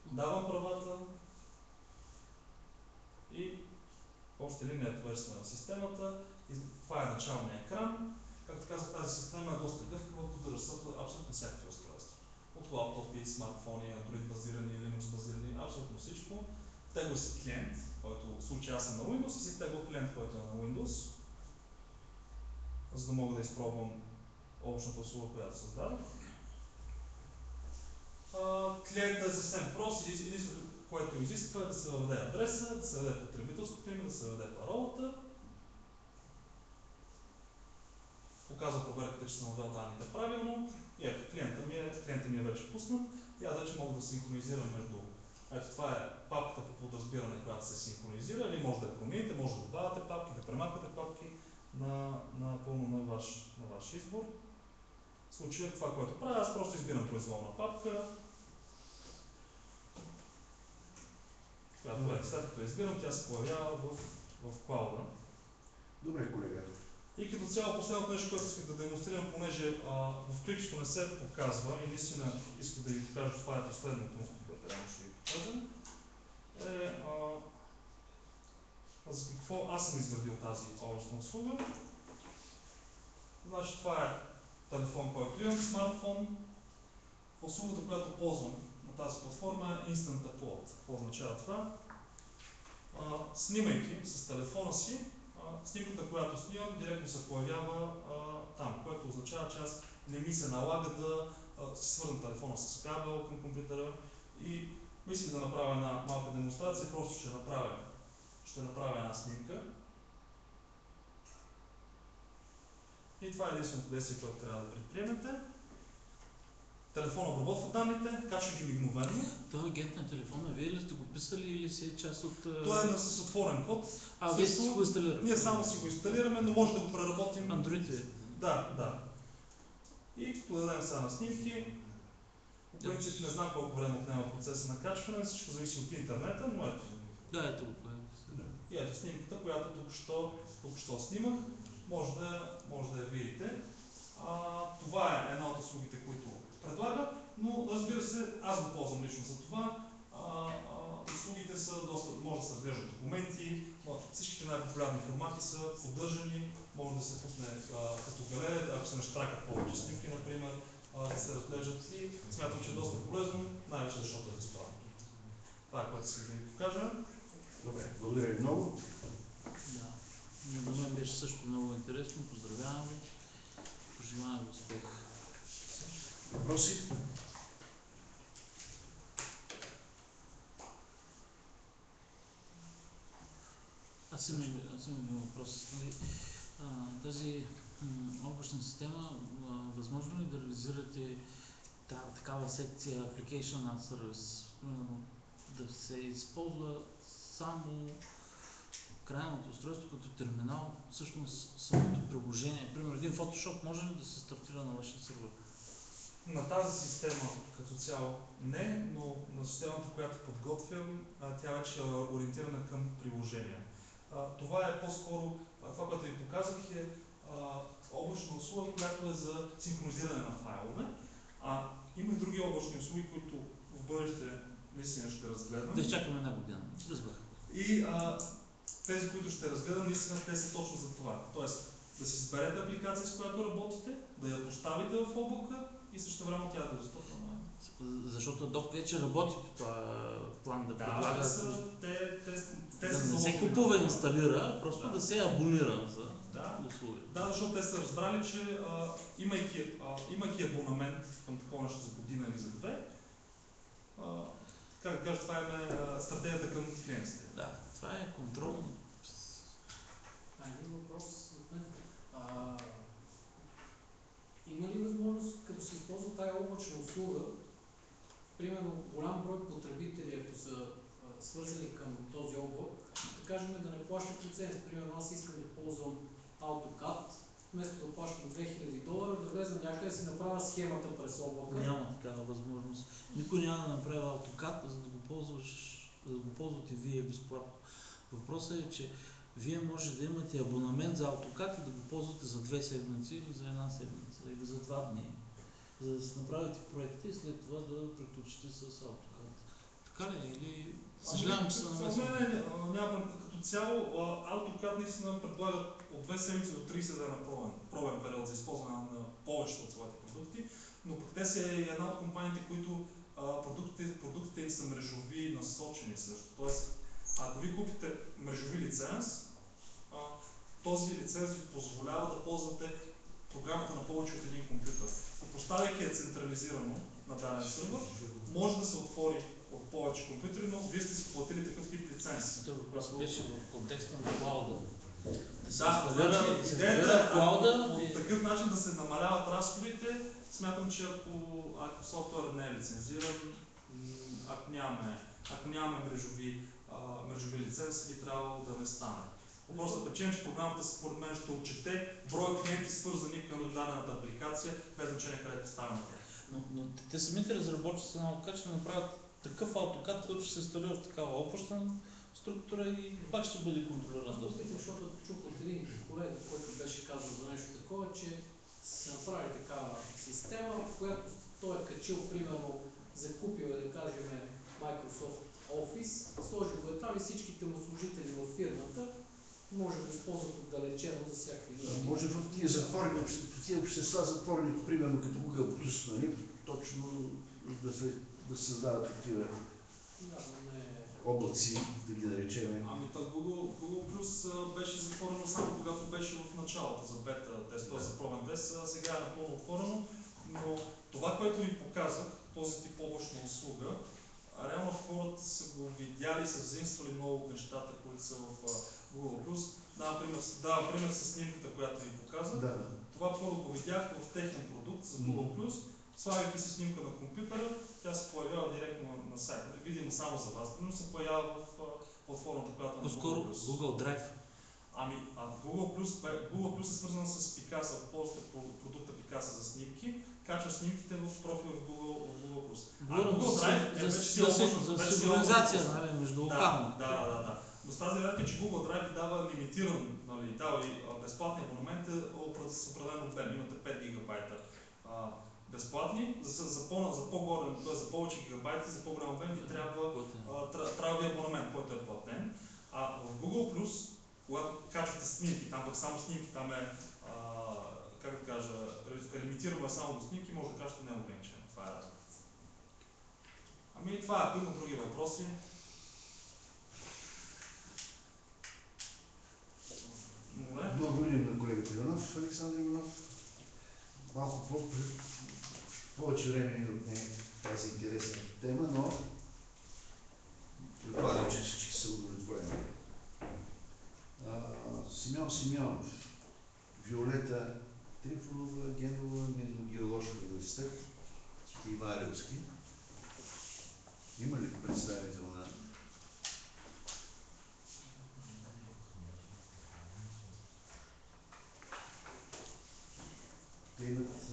Давам правата и още линия повършена на системата. И това е началният екран. Както казах, тази система е доста гъвкава, поддържа се абсолютно всякакви устройства. От лаптопи, смартфони, Android базирани, Linux базирани, абсолютно всичко. Тегля си клиент, който в случая аз съм на Windows, и си тегля клиент, който е на Windows, за да мога да изпробвам общата услуга, която създадох. Клиентът е съвсем прост, единственото, което изисква е да се въведе адреса, да се въведе потребителското име, да се въведе паролата. Показва проверката, че съм въвел данните правилно. И ето, клиентът ми е вече пуснат и аз вече мога да синхронизирам между. Ето, това е папката по подразбиране, която се синхронизира, или може да я промените, може да добавяте папки, да премахвате папки напълно на ваш избор. В случая това, което правя, аз просто избирам произволна папка, която след като избирам, тя се появява в клауда. Добре, колега. И като цяло последното нещо, което исках да демонстрирам, понеже в клипчето не се показва и наистина исках да ви покажа, това е последното, което реално ще ви покажа, за какво аз съм изградил тази областна услуга. Значи това е телефон, който имам, смартфон. Услугата, която ползвам на тази платформа е Instant Upload. Какво означава това? Снимайки с телефона си, снимката, която снимам, директно се появява там, което означава, че аз не ми се налага да свърна телефона с кабел към компютъра и мисля да направя една малка демонстрация, просто ще направя една снимка. И това е единственото действие, което трябва да предприемете. Телефон обработва данните, качва ги мигновено. Това агент на телефона, вие ли сте го писали или си е част от... Той е с отворен код. Вие сте го инсталирали? Ние само си го инсталираме, но може да го преработим. Android е? Да. И подадем сега на снимки. По принцип не знам колко време отнема процеса на качване, всичко зависи от интернета, но ето. Да, ето го. И ето снимката, която тук що снимах, може да я видите. Това е една от услугите, които предлага, но разбира се, аз го ползвам лично за това. Услугите са доста, може да се разглеждат документи, всичките най-популярни формати са поддържани, може да се пусне като галерия, ако се наштракат повече снимки, например, да се разглеждат и смятам, че е доста полезно, най-вече защото е безплатно. Това е което си да ви покажа. Добре, благодаря ви много. Да. За мен беше също много интересно. Поздравявам ви. Пожелавам ви успех. Въпроси? Аз имам един въпрос. Тази облачна система, възможно ли да реализирате такава секция Application as Service, да се използва само крайното устройство като терминал, всъщност самото приложение? Примерно един Photoshop може ли да се стартира на вашия сервер? На тази система като цяло не, но на системата, която подготвям, тя вече е ориентирана към приложения. Това е по-скоро, това, което ви показах е облачна услуга, която е за синхронизиране на файлове. Има и други облачни услуги, които в бъдеще наистина ще разгледам. Да изчакаме една година. Разбрах. И тези, които ще разгледам, наистина те са точно за това. Тоест да си изберете апликация, с която работите, да я поставите в облака и също време тя да е достъпна. Защото Adobe вече работи по това план да предлага. те са Да не се заложени. купува и инсталира, просто да се абонира за услуги. Да, защото те са разбрали, че имайки абонамент към такова нещо за година или за две, как да кажа, това е стратегията към клиентите. Да, това е контрол. Един въпрос от мен. Има ли възможност, като се използва тази облачна услуга, примерно голям брой потребители, ако са свързани към този облак, да кажем да не плащат лиценз. Примерно аз искам да ползвам AutoCAD вместо да плащам $2000, да влезна някъде и си направя схемата през облака. Няма такава възможност. Никой няма да направи AutoCAD, за да го ползвате вие безплатно. Въпросът е, че вие може да имате абонамент за AutoCAD и да го ползвате за 2 седмици или за 1 седмица или за 2 дни, за да си направите проекта и след това да приключите с AutoCAD. Така ли? Или съжалявам, че се намесвам. Няма като цяло, AutoCAD наистина предлагат от 2 седмици до 30 дена пробен период за използване на повечето от своите продукти, но пък те са и една от компаниите, които продуктите им са мрежови насочени също. Тоест, ако ви купите мрежови лиценз, този лиценз ви позволява да ползвате програмата на повече от един компютър. И поставяйки я централизирано на даден сървър, може да се отвори от повече компютри, но вие сте си платили такъв тип лиценз. Този въпрос беше в контекста на клауда. Да, значи идеята е по такъв начин да се намаляват разходите. Смятам, че ако софтуер не е лицензиран, ако нямаме мрежови лиценз, би трябвало да не стане. Просто причина, че програмата според мен ще отчете броя клиенти, свързани към дадената апликация, без значение къде е поставена тя. Но те самите разработчици на AutoCAD ще направят такъв AutoCAD, който ще се инсталира в такава облачна структура и пак ще бъде контролиран доста. Защото чух от един колега, който беше казал за нещо такова, че са направили такава система, в която той е качил, примерно, закупил е, да кажем, Microsoft Office, сложил го е там и всичките му служители в фирмата може да използват отдалечено за всякакви нужди. Може в тия затворени, тия общества затворени, примерно като Google Plus, нали, точно да създават такива облаци, да ги наречем. Ами Google Plus беше затворено само когато беше в началото за бета тест, т.е. за пробен тест, сега е напълно отворено, но това, което ви показах, този тип облачна услуга, реално хората са го видяли, са взаимствали много от нещата, които са в Google Plus. Дава пример с снимката, която ви показах. Да. Това първо го видях в техен продукт за Google Plus. Слагайки си снимка на компютъра, тя се появява директно на сайта. Видимо само за вас, но се появява в платформата, която е на По-скоро Google Plus. Google Drive. Google Plus е свързан с Picasa, ползвате продукта Picasa за снимки, качва снимките в профила в Google Plus. Google Drive за синхронизация, нали, между локално. Да. Но с тази редка, че Google Drive ви дава лимитиран, нали, дава и безплатни абонементи с определен обем. Имате 5 гигабайта безплатни, за по-горе, т.е. за повече гигабайти, за по-голям обем ви трябва ви абонамент, който е платен. А в Google Plus, когато качвате снимки, там пък само снимки, там е, как да кажа, лимитирано е само до снимки, може да качвате неограничено. Това е разликата. Ами това е, ако има други въпроси. Благодарим на колегата Иванов, Александър Иванов. Малко повече време ни отне тази интересна тема, но предполагам, че всички са удовлетворени. Симеон Симеонов, Виолета Трифонова, Генова, Минно-геоложки университет и Варелски. Има ли представител на те имат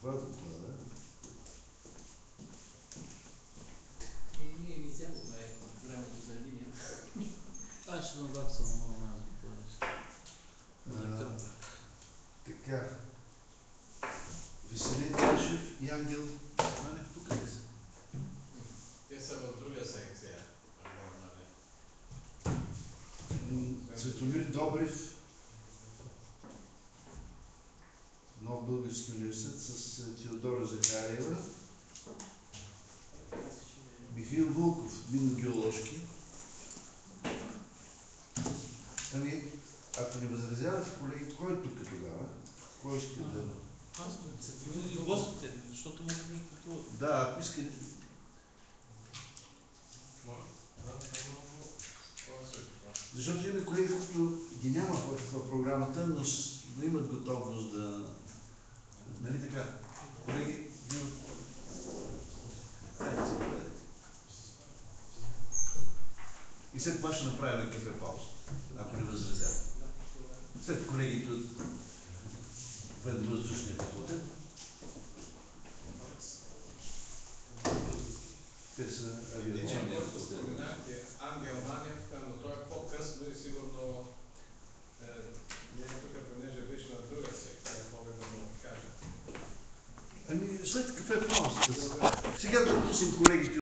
два доклада. И ние ни вземаме времето за линия. Аз ще наваксам много Така. Веселин Ташев и Ангел Манев тук ли са? Те са в друга секция. Светомир Добрев, Нов български университет с Теодора Захариева. Михаил Вулков, Минно-геоложки. Ами, ако не възразявате, колеги, кой е тук тогава? Кой иска да... Аз се винаги гостите, защото може би пътуват. Да, ако искате... Защото има колеги, които ги няма в програмата, но имат готовност да... Нали така? Колеги, и след това ще направим кафе пауза, ако не възразявате. След колегите от предвъздушния факултет. Те са авиационни който факултет. споменахте, Ангел Манев, но той е по-късно и сигурно не е тук, понеже беше на друга секция, мога да му кажа. Ами след кафе паузата. Сега да пуснем колегите